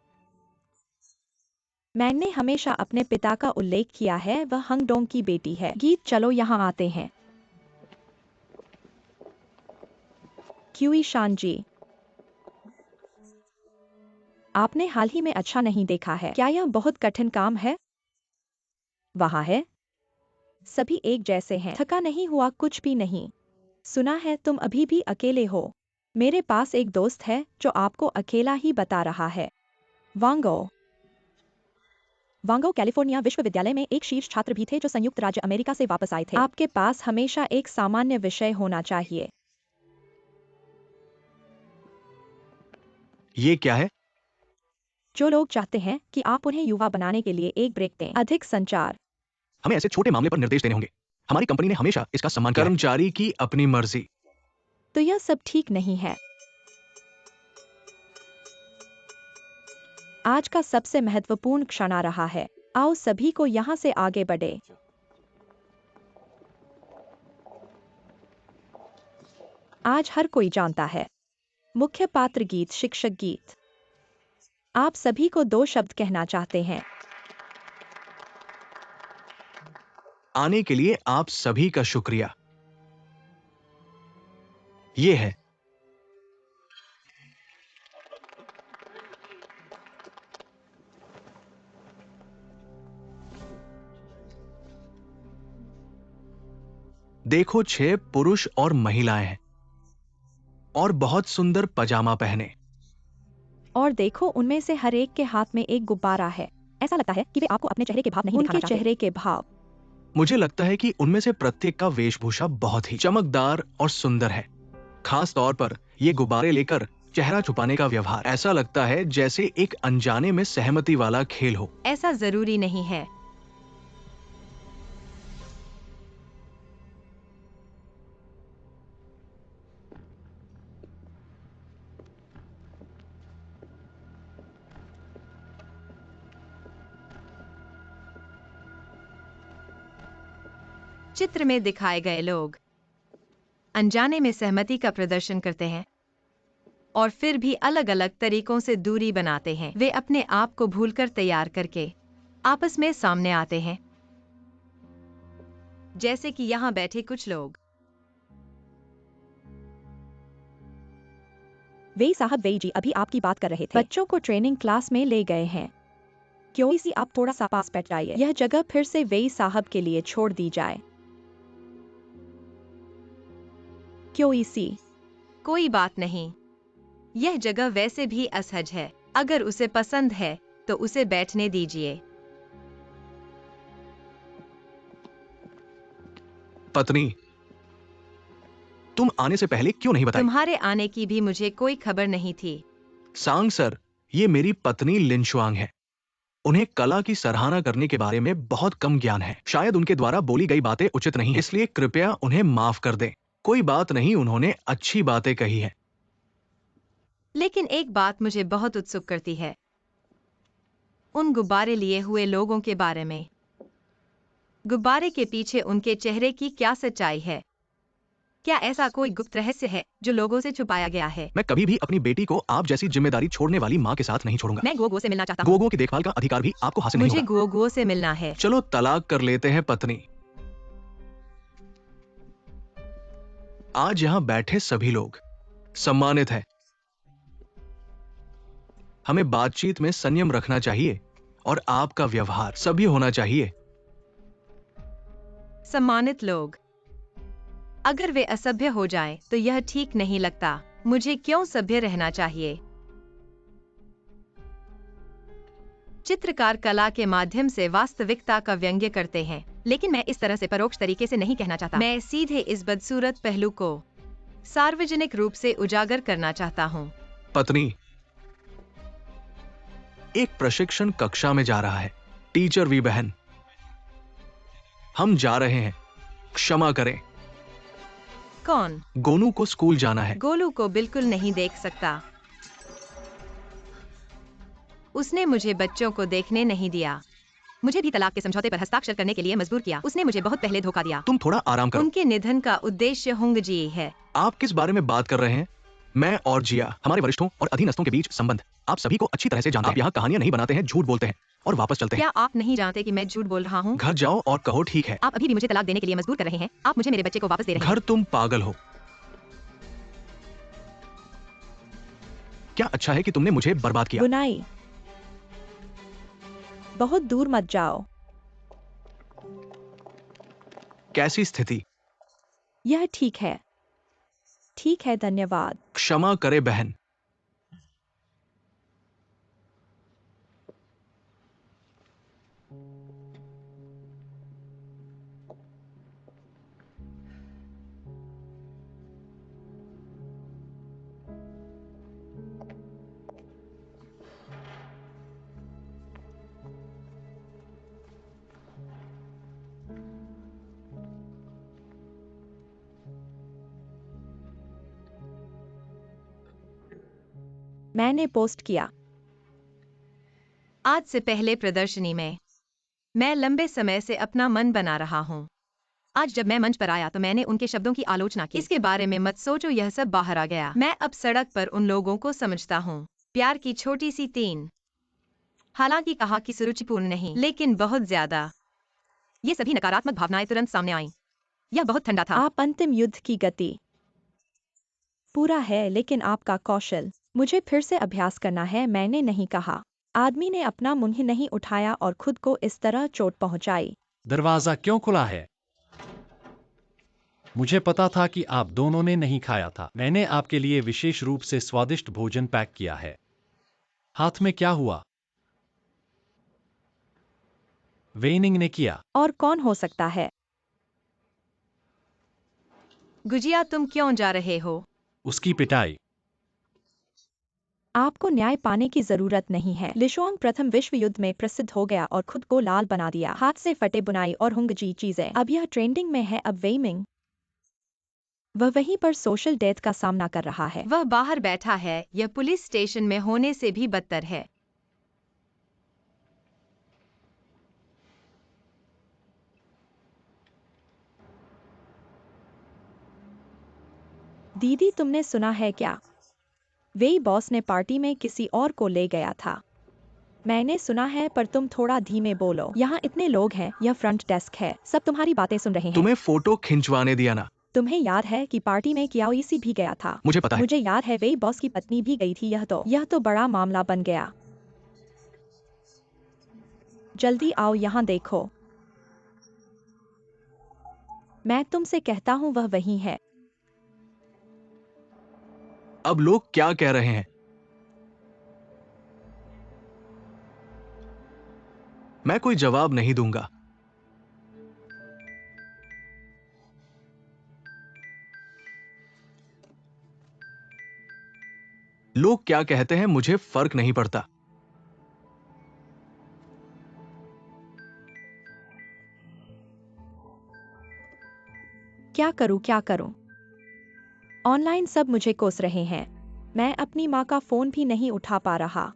मैंने हमेशा अपने पिता का उल्लेख किया है, वह हंगडोंग की बेटी है। गीत, चलो यहाँ आते हैं। क्यूई शानजी, आपने हाल ही में अच्छा नहीं देखा है क्या? यह बहुत कठिन काम है। वहाँ है। सभी एक जैसे हैं। थका नहीं हुआ? कुछ भी नहीं। सुना है तुम अभी भी अकेले हो। मेरे पास एक दोस्त है जो आपको अकेला ही बता रहा है। वांगो। वांगो कैलिफोर्निया विश्वविद्यालय में एक शीर्ष छात्र भी थे जो संयुक्त राज्य अमेरिका से वापस आए थे। आपके पास हमेशा एक सामान्य विषय होना चाहिए। ये क्या है? जो लोग चाहते हैं कि आप उन्हें युवा बनाने के लिए एक ब्रेक दें। अधिक संचार। हमें ऐसे छोटे मामले पर निर्देश देने होंगे। हमारी कंपनी ने हमेशा इसका सम्मान किया है। कर्मचारी की अपनी मर्जी। तो यह सब ठीक नहीं है। आज का सबसे महत्वपूर्ण क्षण आ रहा है। आओ सभी को यहाँ से आगे बढ़े। आज हर कोई जानता है मुख्य पात्र गीत, शिक्षक गीत। आप सभी को 2 शब्द कहना चाहते हैं। आने के लिए आप सभी का शुक्रिया। ये है। देखो 6 पुरुष और महिलाएं हैं और बहुत सुंदर पजामा पहने। और देखो उनमें से हर एक के हाथ में एक गुब्बारा है। ऐसा लगता है कि वे आपको अपने चेहरे के भाव नहीं दिखाना चाहते। उनके चेहरे के भाव। मुझे लगता है कि उनमें से प्रत्येक का वेशभूषा बहुत ही चमकदार और सुंदर है। खास तौर पर ये गुब्बारे लेकर चेहरा छुपाने का व्यवहार ऐसा लगता है जैसे एक अनजाने में सहमति वाला खेल हो। ऐसा जरूरी नहीं है। चित्र में दिखाए गए लोग अनजाने में सहमति का प्रदर्शन करते हैं और फिर भी अलग अलग तरीकों से दूरी बनाते हैं। वे अपने आप को भूलकर तैयार करके आपस में सामने आते हैं, जैसे कि यहाँ बैठे कुछ लोग। वे साहब, वे जी अभी आपकी बात कर रहे थे। बच्चों को ट्रेनिंग क्लास में ले गए हैं। क्यों इसी आप थोड़ा सा पास बैठ जाइए। यह जगह फिर से वे साहब के लिए छोड़ दी जाए। क्यों इसी? कोई बात नहीं, यह जगह वैसे भी असहज है। अगर उसे पसंद है तो उसे बैठने दीजिए। पत्नी, तुम आने से पहले क्यों नहीं बताई? तुम्हारे आने की भी मुझे कोई खबर नहीं थी। सांग सर, ये मेरी पत्नी लिन शुआंग है। उन्हें कला की सराहना करने के बारे में बहुत कम ज्ञान है। शायद उनके द्वारा बोली गई बातें उचित नहीं, इसलिए कृपया उन्हें माफ कर दें। कोई बात नहीं, उन्होंने अच्छी बातें कही हैं। लेकिन एक बात मुझे बहुत उत्सुक करती है, उन गुब्बारे लिए हुए लोगों के बारे में। गुब्बारे के पीछे उनके चेहरे की क्या सच्चाई है? क्या ऐसा कोई गुप्त रहस्य है जो लोगों से छुपाया गया है? मैं कभी भी अपनी बेटी को आप जैसी जिम्मेदारी छोड़ने वाली माँ के साथ नहीं छोड़ूंगा। मैं गोगो से मिलना चाहता हूँ। गोगो की देखभाल का अधिकार भी आपको हासिल नहीं मुझे होगा। गोगो से मिलना है। चलो तलाक कर लेते हैं पत्नी। आज यहाँ बैठे सभी लोग सम्मानित हैं। हमें बातचीत में संयम रखना चाहिए और आपका व्यवहार सभी होना चाहिए। सम्मानित लोग, अगर वे असभ्य हो जाएं, तो यह ठीक नहीं लगता। मुझे क्यों सभ्य रहना चाहिए? चित्रकार कला के माध्यम से वास्तविकता का व्यंग्य करते हैं, लेकिन मैं इस तरह से परोक्ष तरीके से नहीं कहना चाहता। मैं सीधे इस बदसूरत पहलू को सार्वजनिक रूप से उजागर करना चाहता हूँ। पत्नी, एक प्रशिक्षण कक्षा में जा रहा है। टीचर वी बहन, हम जा रहे हैं, क्षमा करें। कौन? गोनू को स्कूल जाना है। गोलू को बिल्कुल नहीं देख सकता। उसने मुझे बच्चों को देखने नहीं दिया। मुझे भी तलाक के समझौते पर हस्ताक्षर करने के लिए मजबूर किया। उसने मुझे बहुत पहले धोखा दिया। तुम थोड़ा आराम करो। उनके निधन का उद्देश्य हुंग जी है। आप किस बारे में बात कर रहे हैं? मैं और जिया, हमारे वरिष्ठों और अधीनस्थों के बीच संबंध आप सभी को अच्छी तरह से जानते हैं। आप यहाँ कहानियां नहीं बनाते हैं, झूठ बोलते हैं और वापस चलते हैं। क्या आप नहीं जानते कि मैं झूठ बोल रहा हूँ? घर जाओ और कहो ठीक है। आप अभी भी मुझे तलाक देने के लिए मजबूर कर रहे हैं। आप मुझे मेरे बच्चे को वापस दे रहे हैं। घर, तुम पागल हो। क्या अच्छा है कि तुमने मुझे बर्बाद किया। बुनाई, बहुत दूर मत जाओ। कैसी स्थिति? यह ठीक है। ठीक है, धन्यवाद। क्षमा करे बहन। मैंने पोस्ट किया। आज से पहले प्रदर्शनी में मैं लंबे समय से अपना मन बना रहा हूँ। आज जब मैं मंच पर आया तो मैंने उनके शब्दों की आलोचना की। इसके बारे में मत सोचो, यह सब बाहर आ गया। मैं अब सड़क पर उन लोगों को समझता हूँ। प्यार की छोटी सी 3, हालांकि कहा कि सुरुचिपूर्ण नहीं, लेकिन बहुत ज्यादा। ये सभी नकारात्मक भावनाएं तुरंत सामने आईं। यह बहुत ठंडा था। आप अंतिम युद्ध की गति पूरा है, लेकिन आपका कौशल। मुझे फिर से अभ्यास करना है, मैंने नहीं कहा। आदमी ने अपना मुंह नहीं उठाया और खुद को इस तरह चोट पहुंचाई। दरवाजा क्यों खुला है? मुझे पता था कि आप दोनों ने नहीं खाया था। मैंने आपके लिए विशेष रूप से स्वादिष्ट भोजन पैक किया है। हाथ में क्या हुआ? वेनिंग ने किया। और कौन हो सकता है? गुजिया, तुम क्यों जा रहे हो? उसकी पिटाई। आपको न्याय पाने की जरूरत नहीं है। लिशुआंग प्रथम विश्व युद्ध में प्रसिद्ध हो गया और खुद को लाल बना दिया। हाथ से फटे बुनाई और हुंगजी चीजें। अब यह ट्रेंडिंग में है। अब वेइमिंग वह वहीं पर सोशल डेथ का सामना कर रहा है। वह बाहर बैठा है। यह पुलिस स्टेशन में होने से भी बदतर है। दीदी, तुमने सुना है क्या? वेई बॉस ने पार्टी में किसी और को ले गया था। मैंने सुना है, पर तुम थोड़ा धीमे बोलो। यहाँ इतने लोग हैं, यह फ्रंट डेस्क है, सब तुम्हारी बातें सुन रहे हैं। तुम्हें फोटो खिंचवाने दिया ना? तुम्हें याद है कि पार्टी में कियाओइसी भी गया था? मुझे पता है। मुझे याद है वेई बॉस की पत्नी भी गई थी। यह तो बड़ा मामला बन गया। जल्दी आओ, यहाँ देखो। मैं तुमसे कहता हूँ, वह वही है। अब लोग क्या कह रहे हैं? मैं कोई जवाब नहीं दूंगा। लोग क्या कहते हैं मुझे फर्क नहीं पड़ता। क्या करूँ, क्या करूँ? ऑनलाइन सब मुझे कोस रहे हैं। मैं अपनी माँ का फोन भी नहीं उठा पा रहा।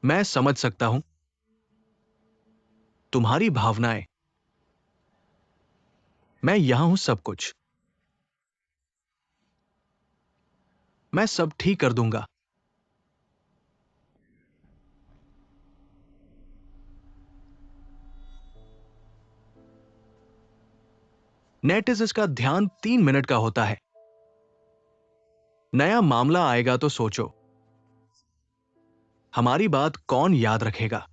मैं समझ सकता हूं तुम्हारी भावनाएं। मैं यहां हूं, सब कुछ। मैं सब ठीक कर दूंगा। नेटिज़ का ध्यान 3 मिनट का होता है। नया मामला आएगा तो सोचो, हमारी बात कौन याद रखेगा?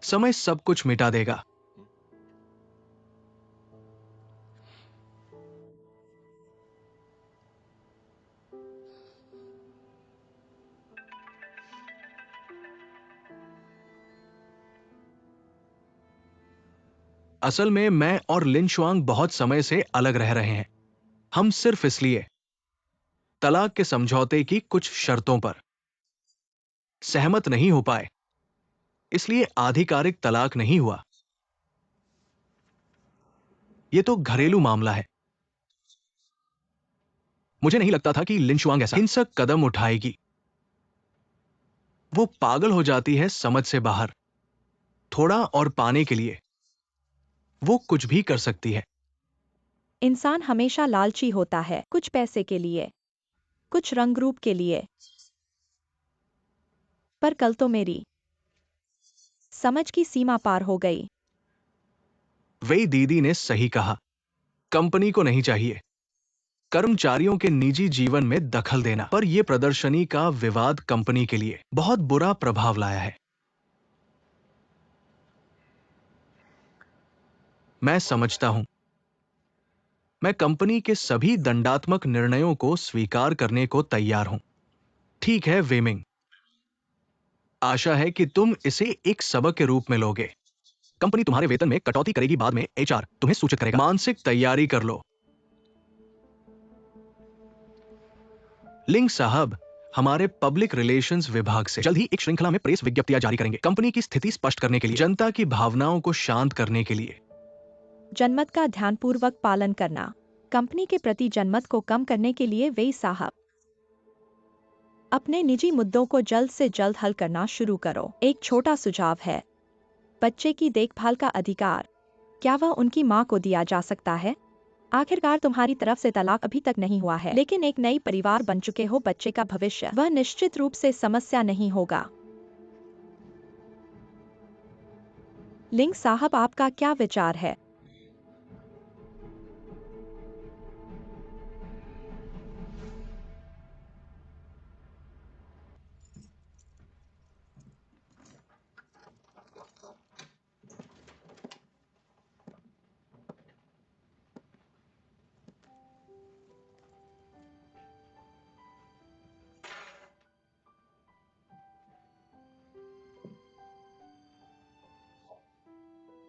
समय सब कुछ मिटा देगा। असल में मैं और लिन शुआंग बहुत समय से अलग रह रहे हैं। हम सिर्फ इसलिए तलाक के समझौते की कुछ शर्तों पर सहमत नहीं हो पाए, इसलिए आधिकारिक तलाक नहीं हुआ। यह तो घरेलू मामला है। मुझे नहीं लगता था कि लिन शुआंग ऐसा हिंसक कदम उठाएगी। वो पागल हो जाती है समझ से बाहर। थोड़ा और पाने के लिए वो कुछ भी कर सकती है। इंसान हमेशा लालची होता है, कुछ पैसे के लिए, कुछ रंग रूप के लिए। पर कल तो मेरी समझ की सीमा पार हो गई। वही दीदी ने सही कहा। कंपनी को नहीं चाहिए कर्मचारियों के निजी जीवन में दखल देना, पर यह प्रदर्शनी का विवाद कंपनी के लिए बहुत बुरा प्रभाव लाया है। मैं समझता हूं। मैं कंपनी के सभी दंडात्मक निर्णयों को स्वीकार करने को तैयार हूं। ठीक है वेमिंग, आशा है कि तुम इसे एक सबक के रूप में लोगे। कंपनी तुम्हारे वेतन में कटौती करेगी, बाद में एचआर तुम्हें सूचित करेगा। मानसिक तैयारी कर लो। लिंग साहब, हमारे पब्लिक रिलेशंस विभाग से जल्द ही एक श्रृंखला में प्रेस विज्ञप्तियां जारी करेंगे, कंपनी की स्थिति स्पष्ट करने के लिए, जनता की भावनाओं को शांत करने के लिए। जनमत का ध्यानपूर्वक पालन करना। कंपनी के प्रति जनमत को कम करने के लिए वे साहब अपने निजी मुद्दों को जल्द से जल्द हल करना शुरू करो। एक छोटा सुझाव है, बच्चे की देखभाल का अधिकार, क्या वह उनकी माँ को दिया जा सकता है? आखिरकार तुम्हारी तरफ से तलाक अभी तक नहीं हुआ है, लेकिन एक नई परिवार बन चुके हो, बच्चे का भविष्य वह निश्चित रूप से समस्या नहीं होगा। लिंग साहब, आपका क्या विचार है?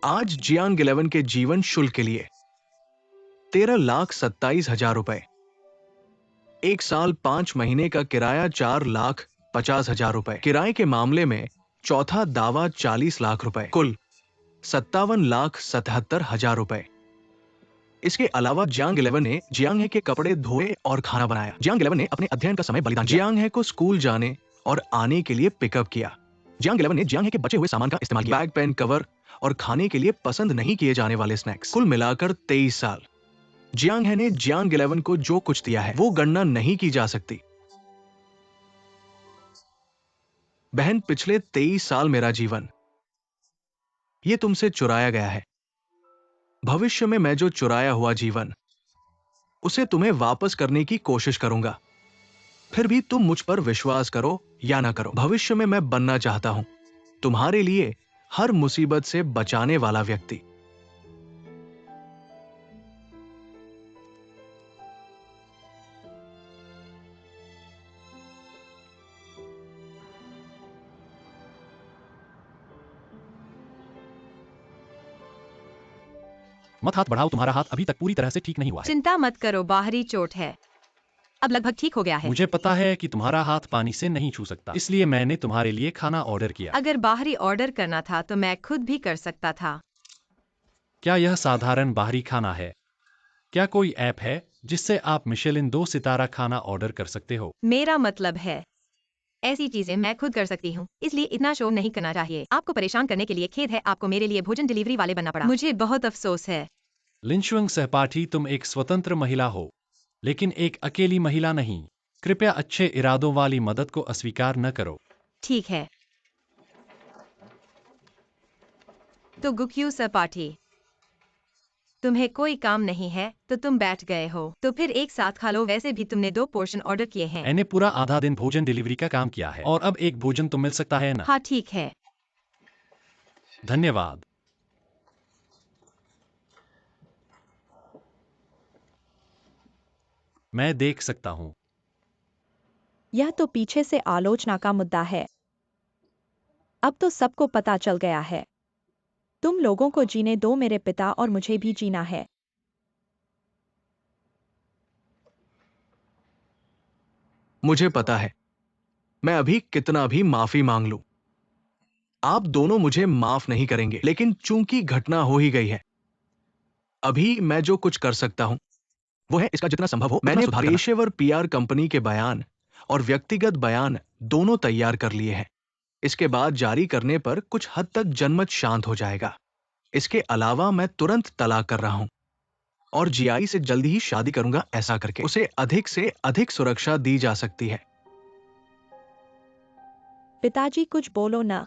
आज जियांग 11 के जीवन शुल्क के लिए 13,27,000 रुपए, एक साल 5 महीने का किराया 4,50,000 रुपए, किराए के मामले में चौथा दावा 40 लाख रुपए, कुल 57,77,000 रुपए। इसके अलावा जियांग 11 ने जियांग हे के कपड़े धोए और खाना बनाया। जियांग 11 ने अपने अध्ययन का समय बलिदान किया। जियांग हे को स्कूल जाने और आने के लिए पिकअप किया। जियांग 11 ने जियांग हे के बचे हुए सामान का इस्तेमाल किया, बैग, पेन, कवर और खाने के लिए पसंद नहीं किए जाने वाले स्नैक्स। कुल मिलाकर 23 साल। जियांग हे ने जियांग 11 को जो कुछ दिया है वो गणना नहीं की जा सकती। बहन, पिछले 23 साल मेरा जीवन ये तुमसे चुराया गया है। भविष्य में मैं जो चुराया हुआ जीवन उसे तुम्हें वापस करने की कोशिश करूंगा। फिर भी तुम मुझ पर विश्वास करो या ना करो, भविष्य में मैं बनना चाहता हूं तुम्हारे लिए हर मुसीबत से बचाने वाला व्यक्ति। मत हाथ बढ़ाओ, तुम्हारा हाथ अभी तक पूरी तरह से ठीक नहीं हुआ है। चिंता मत करो, बाहरी चोट है, अब लगभग ठीक हो गया है। मुझे पता है कि तुम्हारा हाथ पानी से नहीं छू सकता, इसलिए मैंने तुम्हारे लिए खाना ऑर्डर किया। अगर बाहरी ऑर्डर करना था तो मैं खुद भी कर सकता था। क्या यह साधारण बाहरी खाना है? क्या कोई ऐप है जिससे आप मिशेलिन 2 सितारा खाना ऑर्डर कर सकते हो? मेरा मतलब है, ऐसी चीजें मैं खुद कर सकती हूँ, इसलिए इतना शो नहीं करना चाहिए। आपको परेशान करने के लिए खेद है, आपको मेरे लिए भोजन डिलीवरी वाले बनना पड़ा। मुझे बहुत अफसोस है। लिनशुंग सहपाठी, तुम एक स्वतंत्र महिला हो, लेकिन एक अकेली महिला नहीं। कृपया अच्छे इरादों वाली मदद को अस्वीकार न करो। ठीक है, तो गुक्यू सपाठी, तुम्हें कोई काम नहीं है तो तुम बैठ गए हो, तो फिर एक साथ खा लो। वैसे भी तुमने 2 पोर्शन ऑर्डर किए हैं। मैंने पूरा आधा दिन भोजन डिलीवरी का काम किया है और अब एक भोजन तो मिल सकता है ना? हाँ ठीक है। धन्यवाद। मैं देख सकता हूँ। यह तो पीछे से आलोचना का मुद्दा है। अब तो सबको पता चल गया है। तुम लोगों को जीने दो, मेरे पिता और मुझे भी जीना है। मुझे पता है, मैं अभी कितना भी माफी मांग लूं, आप दोनों मुझे माफ नहीं करेंगे, लेकिन चूंकि घटना हो ही गई है, अभी मैं जो कुछ कर सकता हूं वो है इसका जितना संभव हो मैंने पेशेवर पीआर कंपनी के बयान और व्यक्तिगत बयान दोनों तैयार कर लिए हैं। इसके बाद जारी करने पर कुछ हद तक जनमत शांत हो जाएगा। इसके अलावा मैं तुरंत तलाक कर रहा हूं और जीआई से जल्दी ही शादी करूंगा। ऐसा करके उसे अधिक से अधिक सुरक्षा दी जा सकती है। पिताजी, कुछ बोलो ना।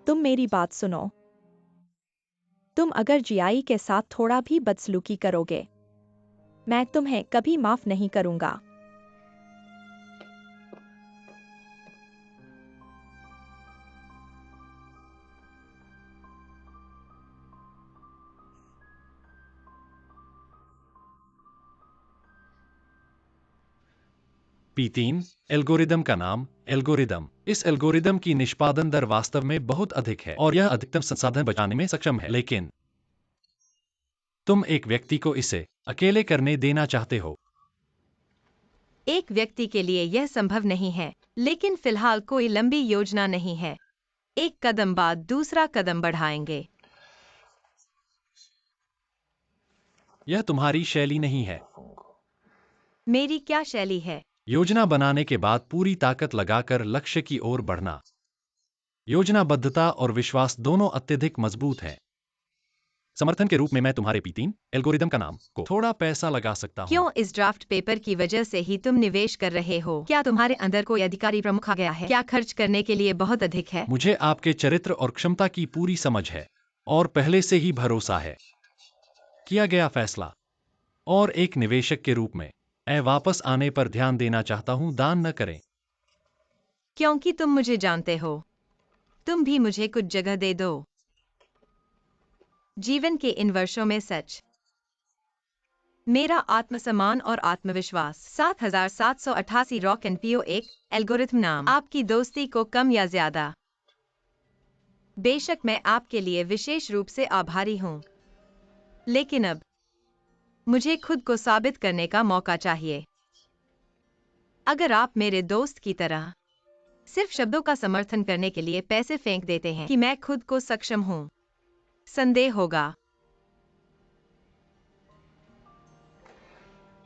तुम मेरी बात सुनो। तुम अगर जीआई के साथ थोड़ा भी बदसलूकी करोगे, मैं तुम्हें कभी माफ नहीं करूंगा। P3 एल्गोरिदम का नाम एल्गोरिदम। इस एल्गोरिदम की निष्पादन दर वास्तव में बहुत अधिक है और यह अधिकतम संसाधन बचाने में सक्षम है, लेकिन तुम एक व्यक्ति को इसे अकेले करने देना चाहते हो। एक व्यक्ति के लिए यह संभव नहीं है, लेकिन फिलहाल कोई लंबी योजना नहीं है। एक कदम बाद दूसरा कदम बढ़ाएंगे। यह तुम्हारी शैली नहीं है। मेरी क्या शैली है? योजना बनाने के बाद पूरी ताकत लगाकर लक्ष्य की ओर बढ़ना। योजनाबद्धता और विश्वास दोनों अत्यधिक मजबूत हैं। समर्थन के रूप में मैं तुम्हारे P3 एल्गोरिदम का नाम को थोड़ा पैसा लगा सकता हूँ। क्यों इस ड्राफ्ट पेपर की वजह से ही तुम निवेश कर रहे हो? क्या तुम्हारे अंदर कोई अधिकारी प्रमुख आ गया है? क्या खर्च करने के लिए बहुत अधिक है? मुझे आपके चरित्र और क्षमता की पूरी समझ है और पहले से ही भरोसा है। किया गया फैसला। और एक निवेशक के रूप में मैं वापस आने पर ध्यान देना चाहता हूं, दान न करें। क्योंकि तुम मुझे जानते हो। तुम भी मुझे कुछ जगह दे दो। जीवन के इन वर्षों में सच, मेरा आत्मसम्मान और आत्मविश्वास। 7788 रॉक एंड पियो एक एल्गोरिथम नाम आपकी दोस्ती को कम या ज्यादा। बेशक मैं आपके लिए विशेष रूप से आभारी हूं, लेकिन अब मुझे खुद को साबित करने का मौका चाहिए। अगर आप मेरे दोस्त की तरह सिर्फ शब्दों का समर्थन करने के लिए पैसे फेंक देते हैं कि मैं खुद को सक्षम हूं, संदेह होगा।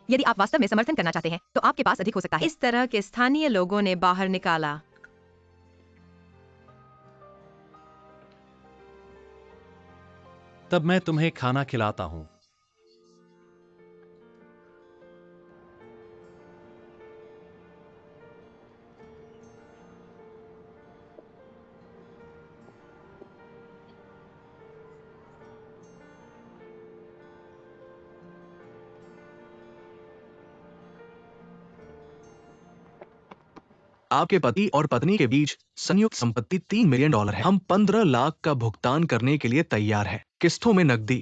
यदि आप वास्तव में समर्थन करना चाहते हैं, तो आपके पास अधिक हो सकता है। इस तरह के स्थानीय लोगों ने बाहर निकाला। तब मैं तुम्हें खाना खिलाता हूं। आपके पति और पत्नी के बीच संयुक्त संपत्ति $3 मिलियन है। हम 15 लाख का भुगतान करने के लिए तैयार हैं, किस्तों में नकदी।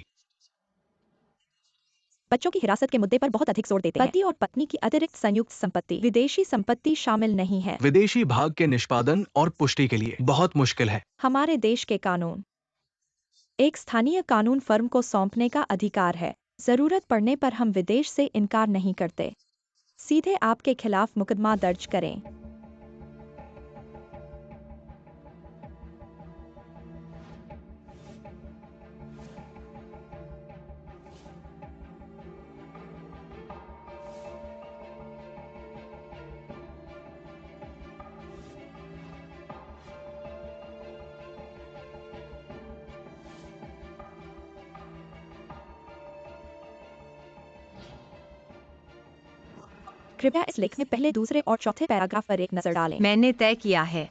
बच्चों की हिरासत के मुद्दे पर बहुत अधिक जोर देते हैं। पति और पत्नी की अतिरिक्त संयुक्त संपत्ति, विदेशी संपत्ति शामिल नहीं है। विदेशी भाग के निष्पादन और पुष्टि के लिए बहुत मुश्किल है। हमारे देश के कानून एक स्थानीय कानून फर्म को सौंपने का अधिकार है। जरूरत पड़ने पर हम विदेश से इनकार नहीं करते। सीधे आपके खिलाफ मुकदमा दर्ज करें। कृपया इस लेख में पहले, दूसरे और चौथे पैराग्राफ पर एक नजर डालें। मैंने तय किया है।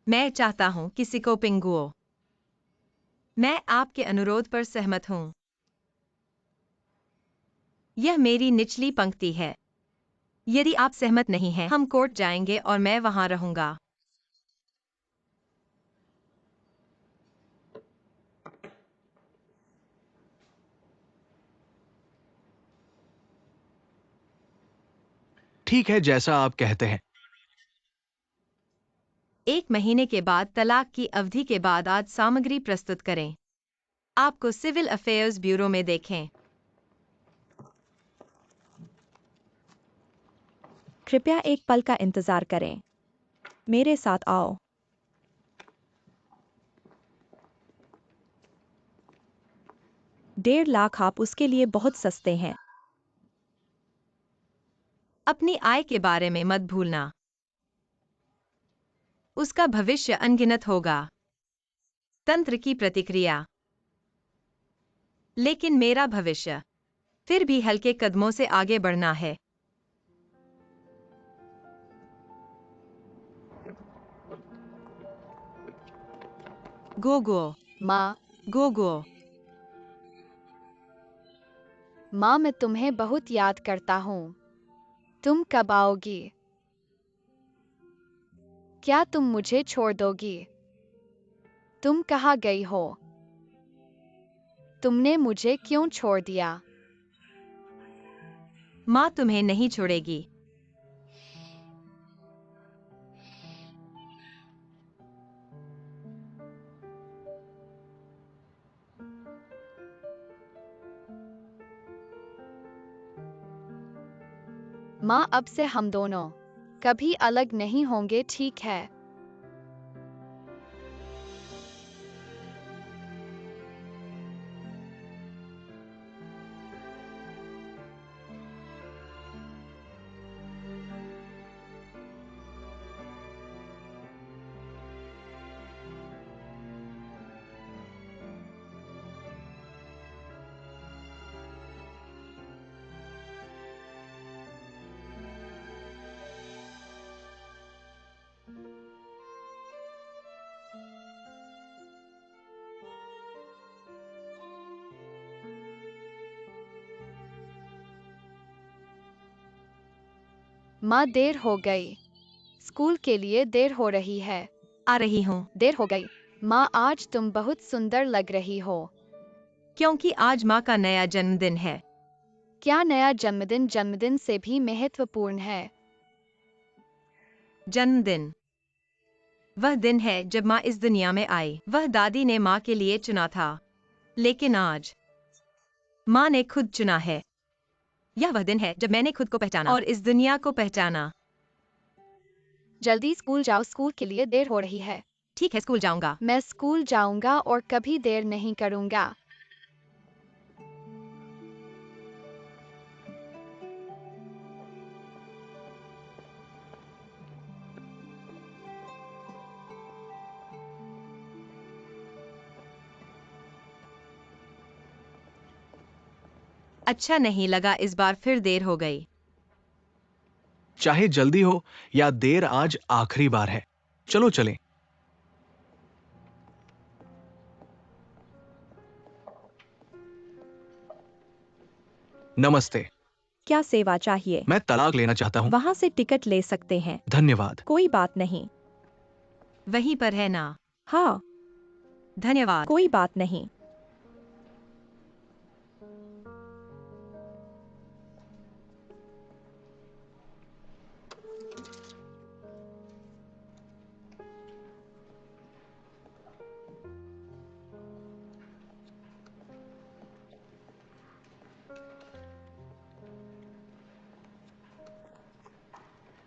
मैं चाहता हूं किसी को पिंगुओ। मैं आपके अनुरोध पर सहमत हूं। यह मेरी निचली पंक्ति है। यदि आप सहमत नहीं हैं, हम कोर्ट जाएंगे और मैं वहां रहूंगा। ठीक है, जैसा आप कहते हैं। 1 महीने के बाद तलाक की अवधि के बाद आज सामग्री प्रस्तुत करें। आपको सिविल अफेयर्स ब्यूरो में देखें। कृपया एक पल का इंतजार करें। मेरे साथ आओ। $1.5 लाख आप उसके लिए बहुत सस्ते हैं। अपनी आय के बारे में मत भूलना। उसका भविष्य अनगिनत होगा। तंत्र की प्रतिक्रिया। लेकिन मेरा भविष्य फिर भी हल्के कदमों से आगे बढ़ना है। गोगो, माँ, गोगो। माँ मैं तुम्हें बहुत याद करता हूँ। तुम कब आओगी? क्या तुम मुझे छोड़ दोगी? तुम कहाँ गई हो? तुमने मुझे क्यों छोड़ दिया? माँ तुम्हें नहीं छोड़ेगी। माँ, अब से हम दोनों कभी अलग नहीं होंगे, ठीक है? माँ, देर हो गई। स्कूल के लिए देर हो रही है। आ रही हूँ। देर हो गई। माँ, आज तुम बहुत सुंदर लग रही हो। क्योंकि आज माँ का नया जन्मदिन है। क्या नया जन्मदिन जन्मदिन से भी महत्वपूर्ण है? जन्मदिन वह दिन है जब माँ इस दुनिया में आई। वह दादी ने माँ के लिए चुना था, लेकिन आज माँ ने खुद चुना है। यह वह दिन है जब मैंने खुद को पहचाना और इस दुनिया को पहचाना। जल्दी स्कूल जाओ, स्कूल के लिए देर हो रही है। ठीक है, स्कूल जाऊंगा। मैं स्कूल जाऊंगा और कभी देर नहीं करूंगा। अच्छा नहीं लगा, इस बार फिर देर हो गई। चाहे जल्दी हो या देर, आज आखिरी बार है। चलो चलें। नमस्ते। क्या सेवा चाहिए? मैं तलाक लेना चाहता हूँ। वहाँ से टिकट ले सकते हैं। धन्यवाद। कोई बात नहीं। वहीं पर है ना? हाँ, धन्यवाद। कोई बात नहीं।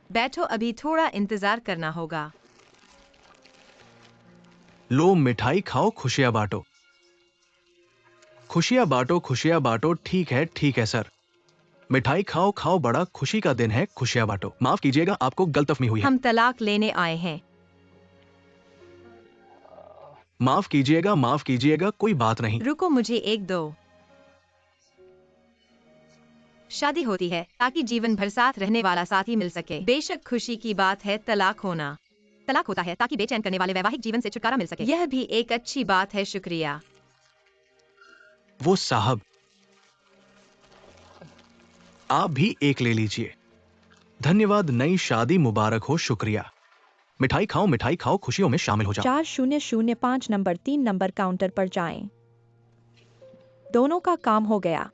बैठो, अभी थोड़ा इंतजार करना होगा। लो मिठाई खाओ, खुशियां बांटो। खुशियां बांटो, खुशियां बांटो। ठीक है सर। मिठाई खाओ खाओ, बड़ा खुशी का दिन है, खुशियां बांटो। माफ कीजिएगा, आपको गलतफहमी हुई है। हम तलाक लेने आए हैं। माफ कीजिएगा, कोई बात नहीं। रुको, मुझे एक दो। शादी होती है ताकि जीवन भर साथ रहने वाला साथी मिल सके। बेशक खुशी की बात है तलाक होना। तलाक होता है ताकि बेचैन करने वाले वैवाहिक जीवन से छुटकारा मिल सके। यह भी एक अच्छी बात है, शुक्रिया। वो साहब, आप भी एक ले लीजिए। धन्यवाद। नई शादी मुबारक हो। शुक्रिया। मिठाई खाओ, खुशियों में शामिल हो जाओ। 4005 नंबर 3 नंबर काउंटर पर जाएं। दोनों का काम हो गया।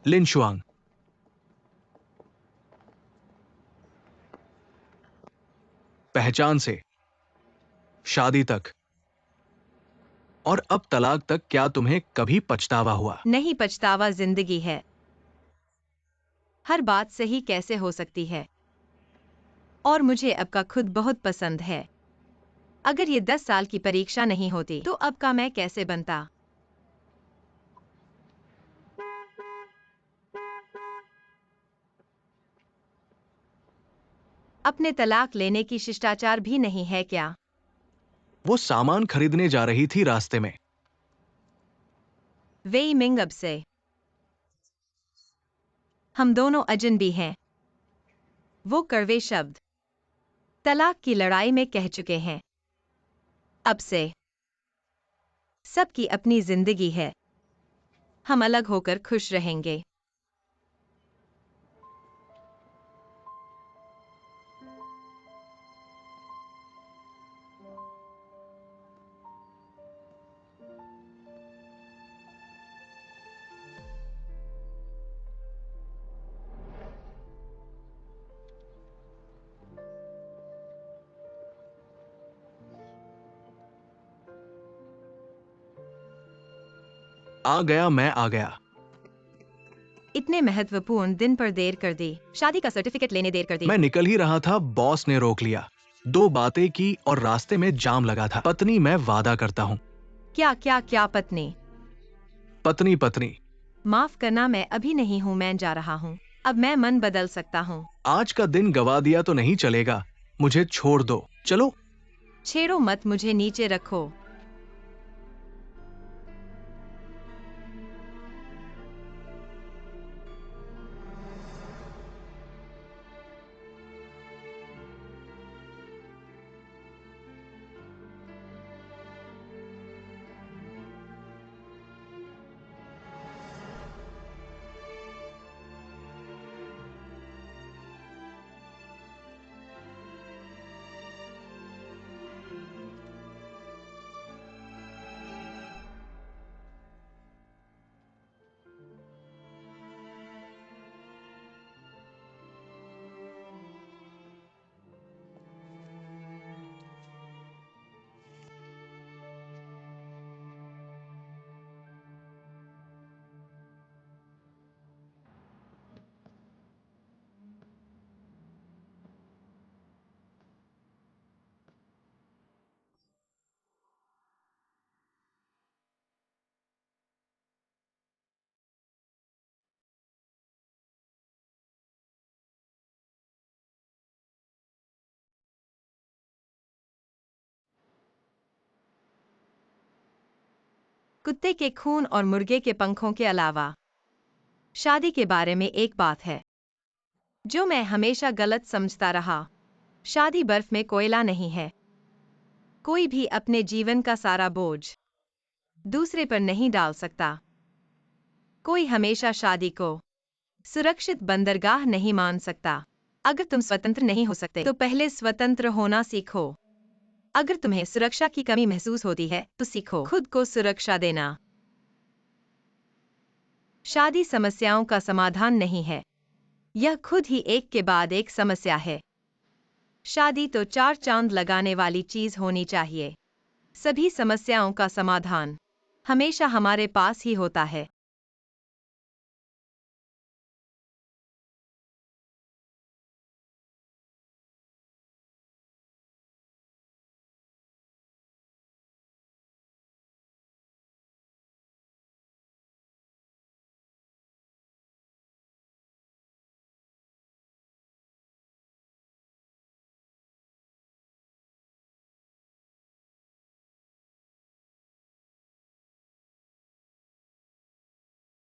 लिन शुआंग, पहचान से शादी तक और अब तलाक तक, क्या तुम्हें कभी पछतावा हुआ? नहीं, पछतावा जिंदगी है। हर बात सही कैसे हो सकती है? और मुझे अब का खुद बहुत पसंद है। अगर ये 10 साल की परीक्षा नहीं होती तो अब का मैं कैसे बनता? अपने तलाक लेने की शिष्टाचार भी नहीं है क्या? वो सामान खरीदने जा रही थी रास्ते में। वेई मिंग, अब से हम दोनों अजनबी हैं। वो कड़वे शब्द तलाक की लड़ाई में कह चुके हैं। अब से सबकी अपनी जिंदगी है। हम अलग होकर खुश रहेंगे। आ गया, मैं आ गया। इतने महत्वपूर्ण दिन पर देर कर दी। शादी का सर्टिफिकेट लेने देर कर दी। मैं निकल ही रहा था, बॉस ने रोक लिया। 2 बातें की और रास्ते में जाम लगा था। पत्नी, मैं वादा करता हूँ। क्या क्या क्या पत्नी? पत्नी पत्नी। माफ करना, मैं अभी नहीं हूँ, मैं जा रहा हूँ। अब मैं मन बदल सकता हूँ। आज का दिन गवा दिया तो नहीं चलेगा, मुझे छोड़ दो। चलो। छेड़ो मत, मुझे नीचे रखो। कुत्ते के खून और मुर्गे के पंखों के अलावा शादी के बारे में एक बात है जो मैं हमेशा गलत समझता रहा। शादी बर्फ में कोयला नहीं है। कोई भी अपने जीवन का सारा बोझ दूसरे पर नहीं डाल सकता। कोई हमेशा शादी को सुरक्षित बंदरगाह नहीं मान सकता। अगर तुम स्वतंत्र नहीं हो सकते तो पहले स्वतंत्र होना सीखो। अगर तुम्हें सुरक्षा की कमी महसूस होती है तो सीखो खुद को सुरक्षा देना। शादी समस्याओं का समाधान नहीं है, यह खुद ही एक के बाद एक समस्या है। शादी तो 4 चांद लगाने वाली चीज होनी चाहिए। सभी समस्याओं का समाधान हमेशा हमारे पास ही होता है।